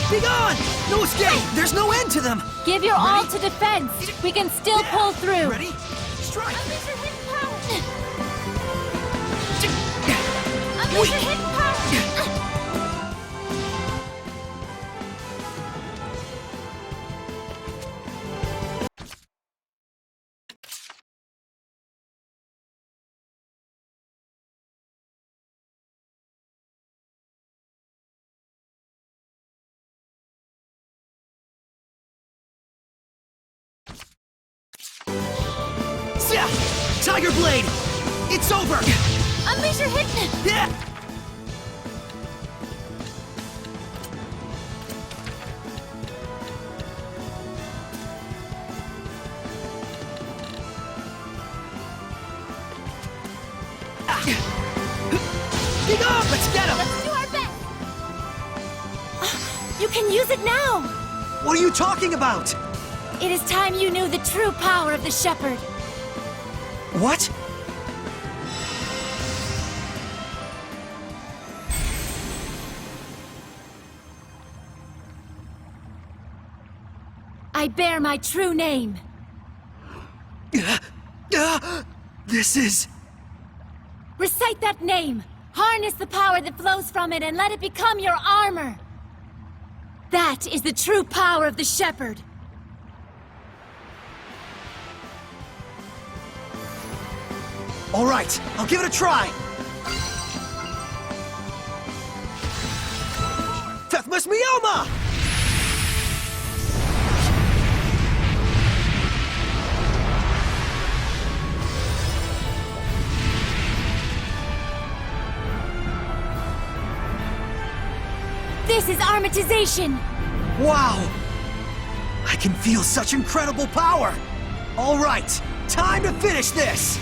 Be gone! No escape! There's no end to them!
Give your all to defense! We can still pull through!
Ready? Strike!
Unleash your hidden power!
Wait.
Unleash your hidden power!
Yeah! Tiger Blade! It's over!
Unleash your hidden...
Yeah! Be gone! Let's get him!
Let's do our best! You can use it now!
What are you talking about?
It is time you knew the true power of the Shepherd.
What?
I bear my true name.
This is...
Recite that name. Harness the power that flows from it and let it become your armor. That is the true power of the Shepherd.
All right, I'll give it a try. Fethmas Mioma!
This is armatization!
Wow! I can feel such incredible power! All right, time to finish this!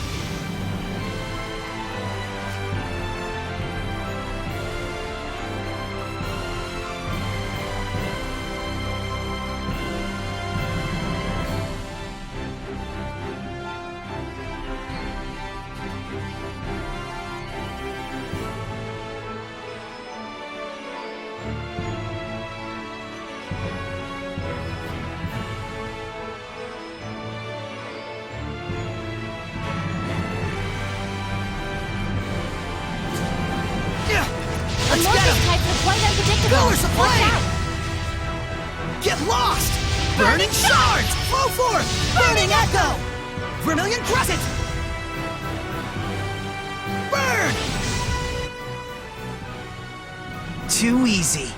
Let's get
Amorphous
him!
types are quite unpredictable.
Pillars of
Watch
flame!
out!
Get lost! Burning Shards! Flow forth! Burning Echo! Vermilion Crescent! Burn! Too easy.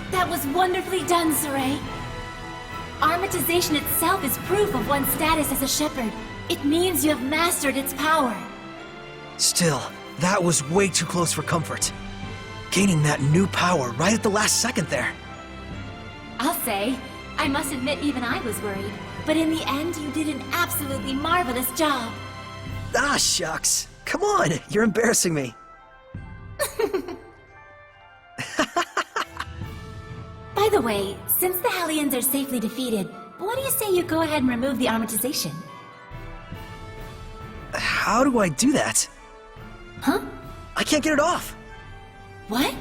That was wonderfully done, Saray. Armatization itself is proof of one's status as a shepherd. It means you have mastered its power.
Still, that was way too close for comfort. Gaining that new power right at the last second there.
I'll say, I must admit even I was worried. but in the end, you did an absolutely marvelous job.
Ah, shucks. Come on, you're embarrassing me.
By the way, since the Hellions are safely defeated, what do you say you go ahead and remove the armatization?
How do I do that?
Huh?
I can't get it off.
What?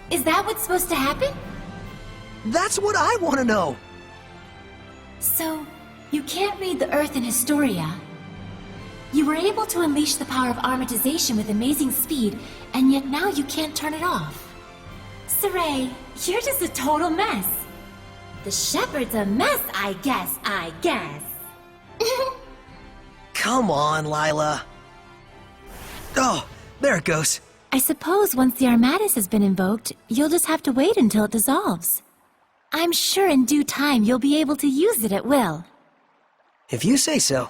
Is that what's supposed to happen?
That's what I want to know.
So, you can't read the Earth in Historia. You were able to unleash the power of armatization with amazing speed, and yet now you can't turn it off. Saray, you're just a total mess. The Shepherd's a mess, I guess.
Come on, Lila. Oh, there it goes.
I suppose once the Armatus has been invoked, you'll just have to wait until it dissolves. I'm sure in due time you'll be able to use it at will.
If you say so.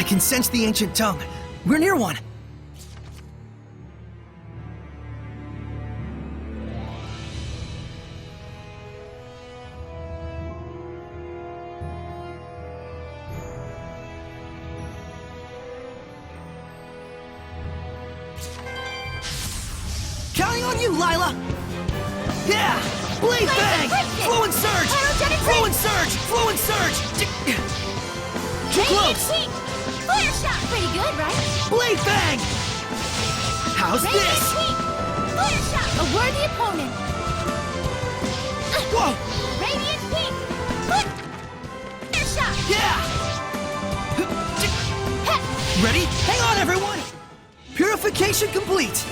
I can sense the ancient tongue. We're near one. Counting on you, Lila! Yeah! Blade Bang!
Crimson!
Flow and Surge!
Pyrogenic
Flow
Ring!
and Surge! Flow and Surge! Too
Radiant
close!
Heat! Flare Shot! Pretty good, right?
Blade Bang! How's
Radiant
this?
Heat! Flare Shot! A worthy opponent!
Whoa!
Radiant Heat! Flare Shot!
Yeah! Ready? Hang on, everyone! Purification complete!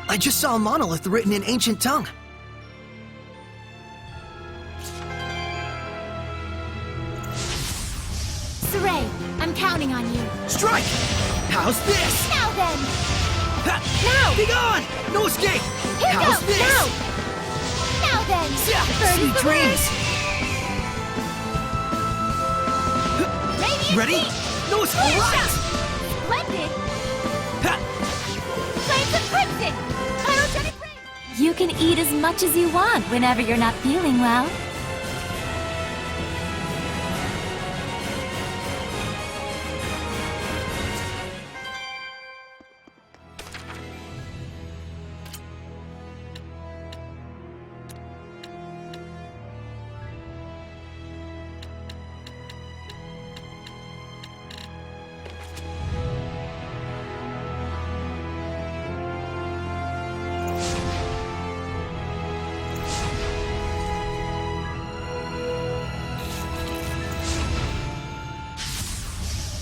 I just saw a monolith written in ancient tongue.
Saray, I'm counting on you.
Strike! How's this?
Now then!
Ha!
Now!
Be gone! No escape!
Here
How's
goes!
this?
Now! Now then!
Yeah,
Bird
sweet
is the
dreams!
word. Radiant
Ready?
Heat!
No escape!
Flare
Right!
Shot! Splendid!
Ha!
Flames of Crimson! Pyrogenic Ring! You can eat as much as you want whenever you're not feeling well.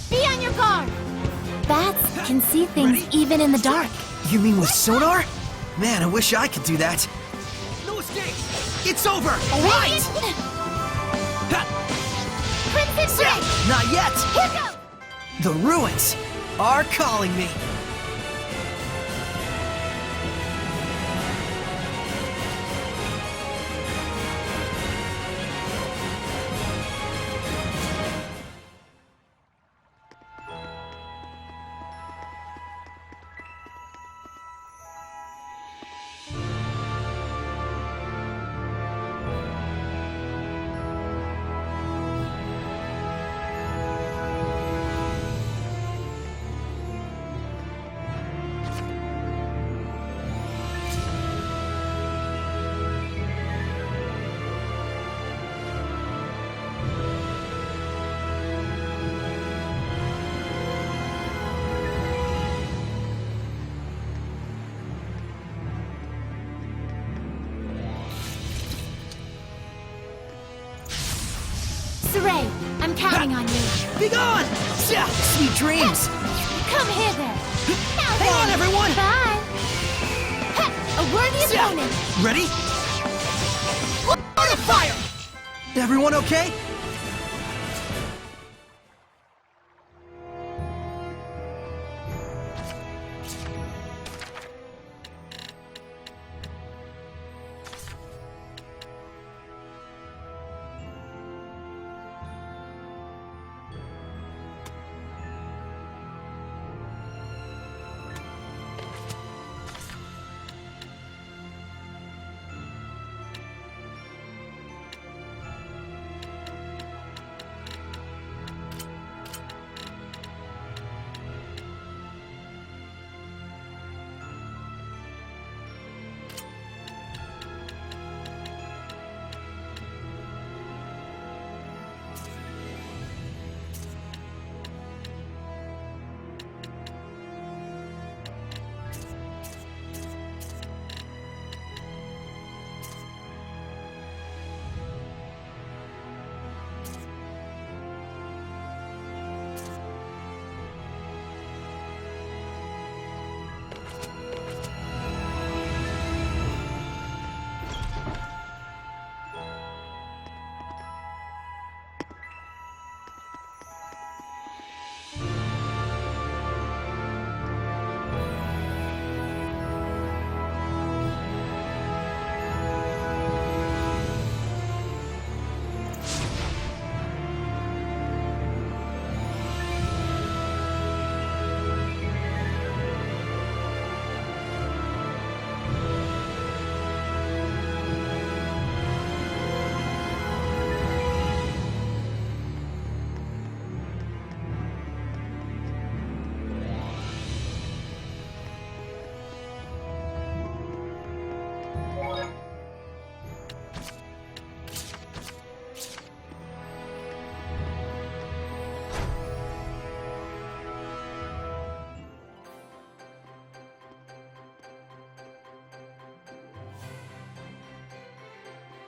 Be on your guard! Bats can see things
Ready?
even in the dark.
You mean with sonar? Man, I wish I could do that. No escape! It's over! Right! Ha!
Crimson Ring!
Not yet!
Here goes!
The ruins are calling me.
Saray, I'm counting on you.
Be gone! Yeah, sweet dreams!
Come here then. Now
Hang on,
then.
everyone!
Bye. Ha! A worthy opponent.
Ready? Water fire! Everyone okay?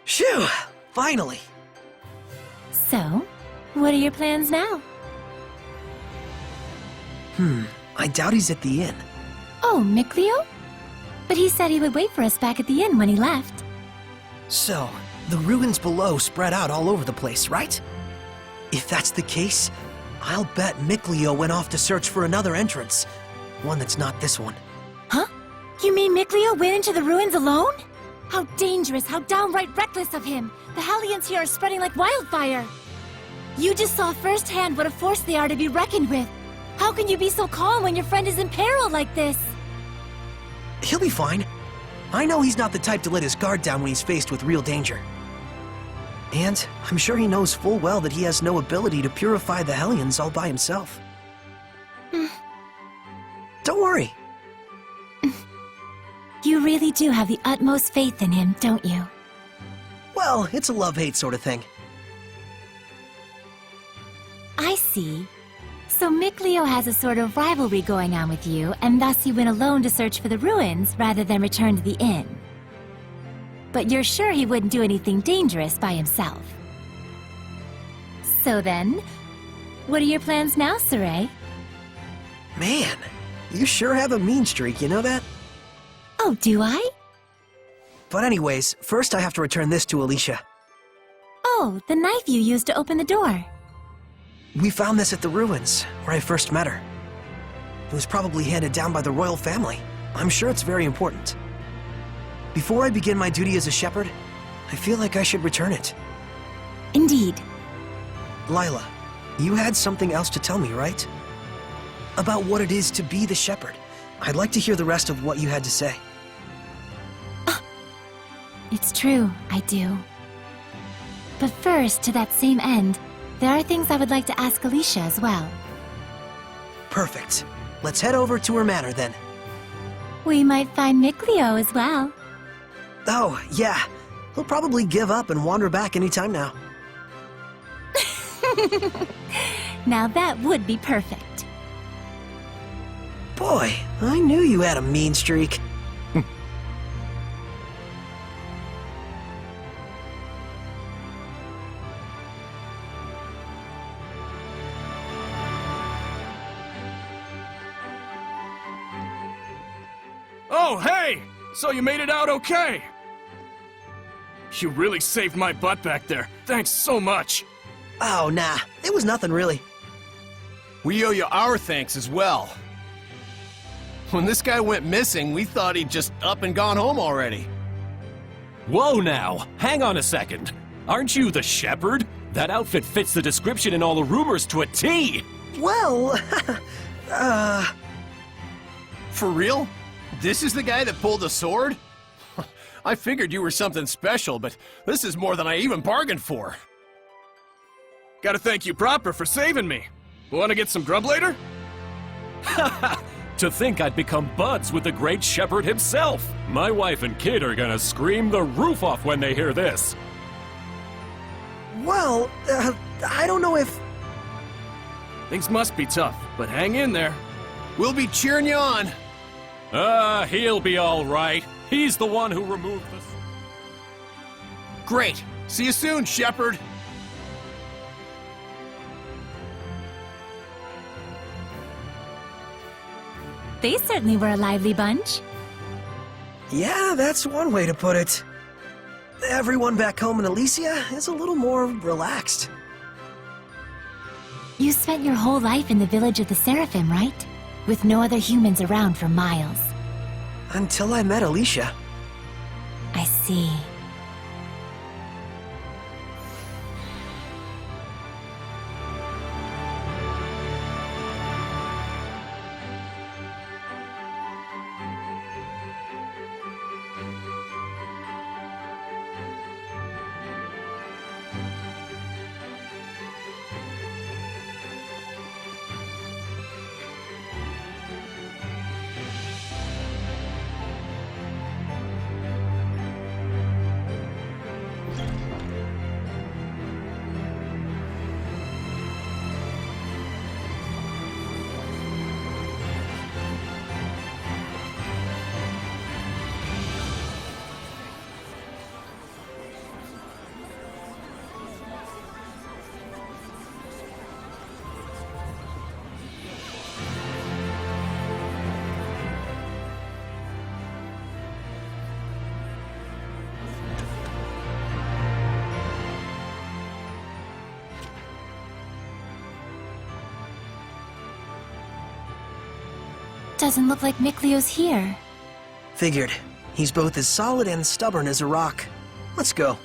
Phew! Finally!
So, what are your plans now?
I doubt he's at the inn.
Oh, Mikleo? But he said he would wait for us back at the inn when he left.
So, the ruins below spread out all over the place, right? If that's the case, I'll bet Mikleo went off to search for another entrance. One that's not this one.
Huh? You mean Mikleo went into the ruins alone? How dangerous, how downright reckless of him! The Hellions here are spreading like wildfire! You just saw firsthand what a force they are to be reckoned with! How can you be so calm when your friend is in peril like this?
He'll be fine. I know he's not the type to let his guard down when he's faced with real danger. And I'm sure he knows full well that he has no ability to purify the Hellions all by himself. Don't worry.
You really do have the utmost faith in him, don't you?
Well, it's a love-hate sort of thing.
I see. So Mikleo has a sort of rivalry going on with you, and thus he went alone to search for the ruins rather than return to the inn. But you're sure he wouldn't do anything dangerous by himself. So then, what are your plans now, Saray?
Man, you sure have a mean streak, you know that?
Oh, do I?
But anyways, first I have to return this to Alicia.
Oh, the knife you used to open the door.
We found this at the ruins, where I first met her. It was probably handed down by the royal family. I'm sure it's very important. Before I begin my duty as a shepherd, I feel like I should return it.
Indeed.
Lila, you had something else to tell me, right? About what it is to be the shepherd. I'd like to hear the rest of what you had to say.
It's true, I do. But first, to that same end, there are things I would like to ask Alicia as well.
Perfect. Let's head over to her manor then.
We might find Mikleo as well.
Oh, yeah. He'll probably give up and wander back anytime now.
Now that would be perfect.
Boy, I knew you had a mean streak.
Oh, hey! So you made it out okay! You really saved my butt back there. Thanks so much.
Oh, nah. It was nothing really.
We owe you our thanks as well. When this guy went missing, we thought he'd just up and gone home already.
Whoa now! Hang on a second. Aren't you the shepherd? That outfit fits the description in all the rumors to a T!
Well,
For real? This is the guy that pulled the sword? I figured you were something special, but this is more than I even bargained for.
Gotta thank you proper for saving me. Wanna get some grub later?
To think I'd become buds with the great shepherd himself! My wife and kid are gonna scream the roof off when they hear this!
well, I don't know if...
Things must be tough, but hang in there.
We'll be cheering you on.
He'll be alright. He's the one who removed the...
Great. See you soon, shepherd.
They certainly were a lively bunch.
Yeah, that's one way to put it. Everyone back home in Elysia is a little more relaxed.
You spent your whole life in the village of the Seraphim, right? With no other humans around for miles.
Until I met Alicia.
I see. Doesn't look like Miklio's here.
Figured. He's both as solid and stubborn as a rock. Let's go.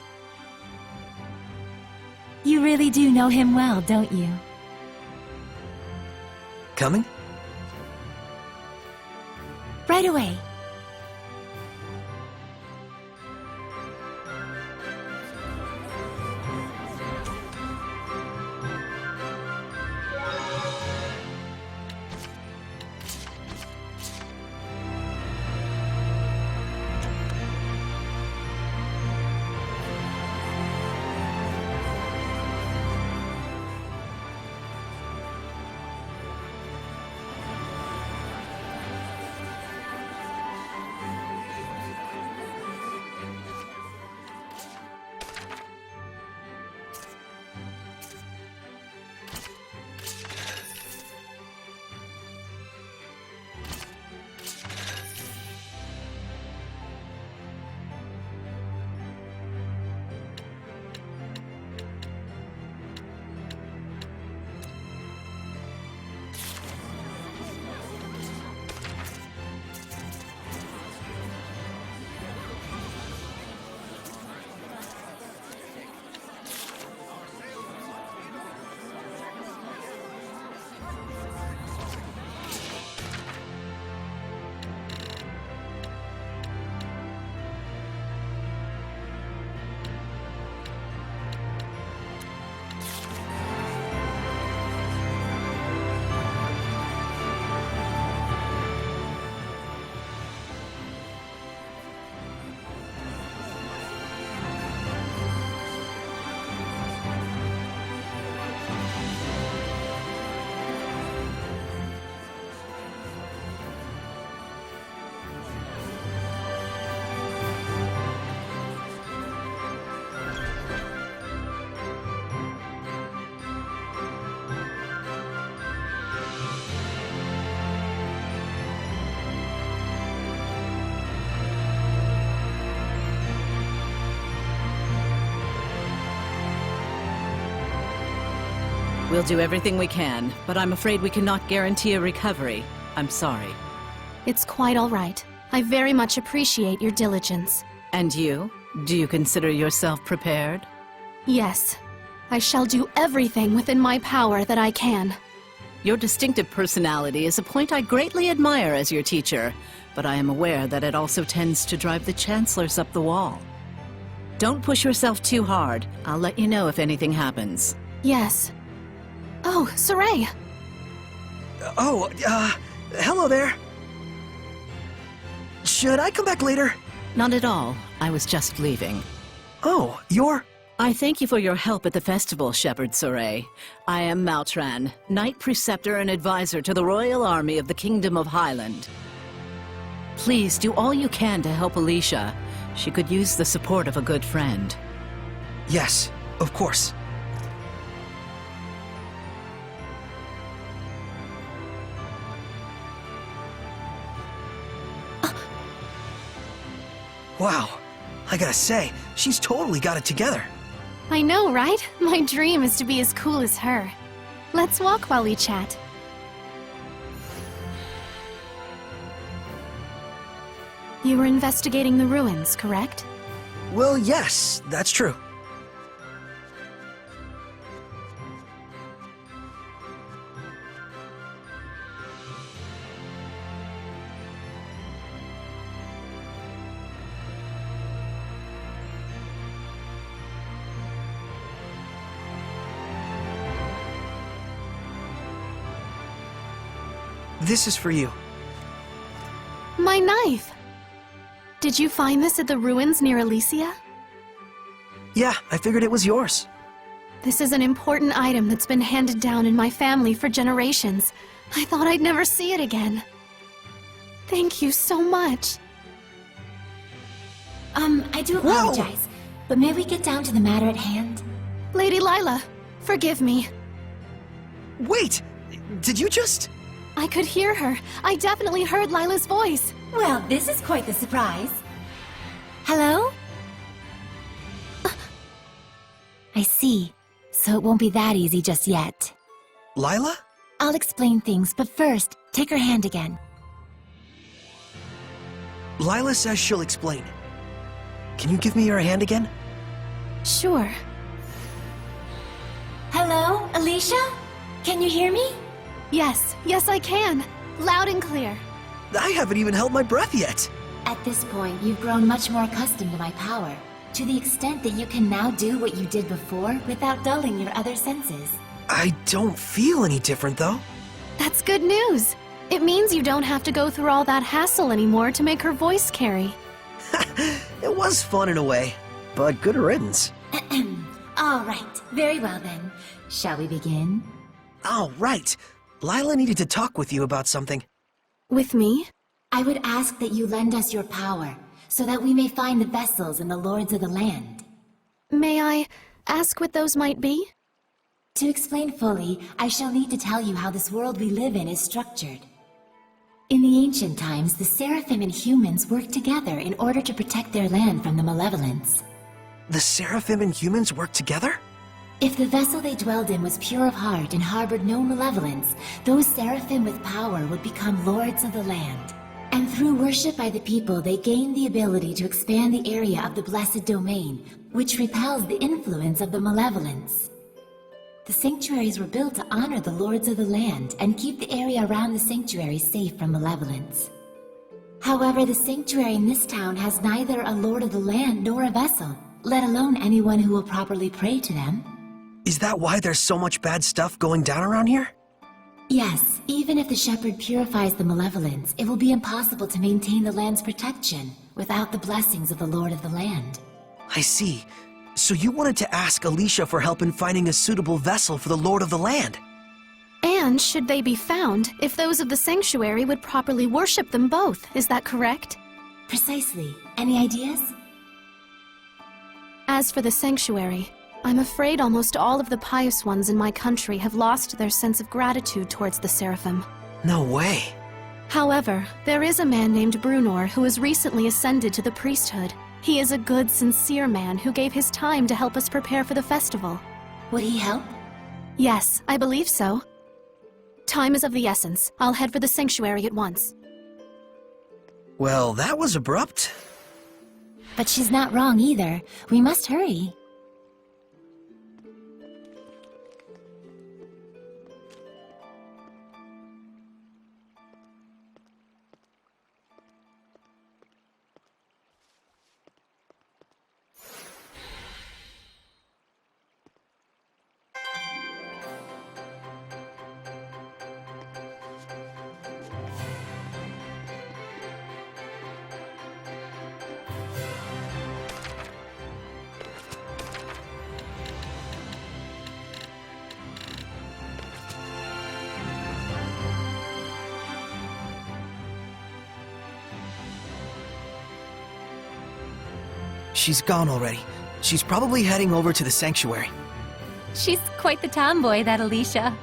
You really do know him well, don't you?
Coming?
Right away.
We'll do everything we can, but I'm afraid we cannot guarantee a recovery. I'm sorry.
It's quite all right. I very much appreciate your diligence.
And you? Do you consider yourself prepared?
Yes. I shall do everything within my power that I can.
Your distinctive personality is a point I greatly admire as your teacher, but I am aware that it also tends to drive the chancellors up the wall. Don't push yourself too hard. I'll let you know if anything happens.
Yes. Oh, Saray!
Oh, hello there. Should I come back later?
Not at all. I was just leaving.
Oh, you're...
I thank you for your help at the festival, Shepherd Saray. I am Mautran, Knight Preceptor and Advisor to the Royal Army of the Kingdom of Highland. Please do all you can to help Alicia. She could use the support of a good friend.
Yes, of course. Wow, I gotta say, she's totally got it together.
I know, right? My dream is to be as cool as her. Let's walk while we chat. You were investigating the ruins, correct?
Well, yes, that's true. This is for you.
My knife! Did you find this at the ruins near Elysia?
Yeah, I figured it was yours.
This is an important item that's been handed down in my family for generations. I thought I'd never see it again. Thank you so much.
I do apologize, but may we get down to the matter at hand?
Lady Lila, forgive me.
Wait! Did you just...
I could hear her. I definitely heard Lila's voice.
Well, this is quite the surprise. Hello? I see. So it won't be that easy just yet.
Lila?
I'll explain things, but first, take her hand again.
Lila says she'll explain. Can you give me your hand again?
Sure.
Hello, Alicia? Can you hear me?
Yes, I can. Loud and clear.
I haven't even held my breath yet.
At this point, you've grown much more accustomed to my power, to the extent that you can now do what you did before without dulling your other senses.
I don't feel any different, though.
That's good news. It means you don't have to go through all that hassle anymore to make her voice carry.
It was fun in a way, but good riddance.
All right, very well then. Shall we begin?
Oh, right. Lila needed to talk with you about something.
With me?
I would ask that you lend us your power, so that we may find the vessels and the lords of the land.
May I ask what those might be?
To explain fully, I shall need to tell you how this world we live in is structured. In the ancient times, the Seraphim and humans worked together in order to protect their land from the malevolence.
The Seraphim and humans work together?
If the vessel they dwelled in was pure of heart and harbored no malevolence, those Seraphim with power would become lords of the land. And through worship by the people, they gained the ability to expand the area of the Blessed Domain, which repels the influence of the malevolence. The sanctuaries were built to honor the lords of the land and keep the area around the sanctuary safe from malevolence. However, the sanctuary in this town has neither a lord of the land nor a vessel, let alone anyone who will properly pray to them.
Is that why there's so much bad stuff going down around here?
Yes, even if the shepherd purifies the malevolence, it will be impossible to maintain the land's protection without the blessings of the lord of the land.
I see. So you wanted to ask Alicia for help in finding a suitable vessel for the Lord of the Land.
And should they be found, if those of the sanctuary would properly worship them both, is that correct?
Precisely. Any ideas?
As for the sanctuary, I'm afraid almost all of the pious ones in my country have lost their sense of gratitude towards the Seraphim.
No way.
However, there is a man named Brunor who has recently ascended to the priesthood. He is a good, sincere man who gave his time to help us prepare for the festival.
Would he help?
Yes, I believe so. Time is of the essence. I'll head for the sanctuary at once.
Well, that was abrupt.
But she's not wrong either. We must hurry.
She's gone already. She's probably heading over to the sanctuary.
She's quite the tomboy, that Alicia.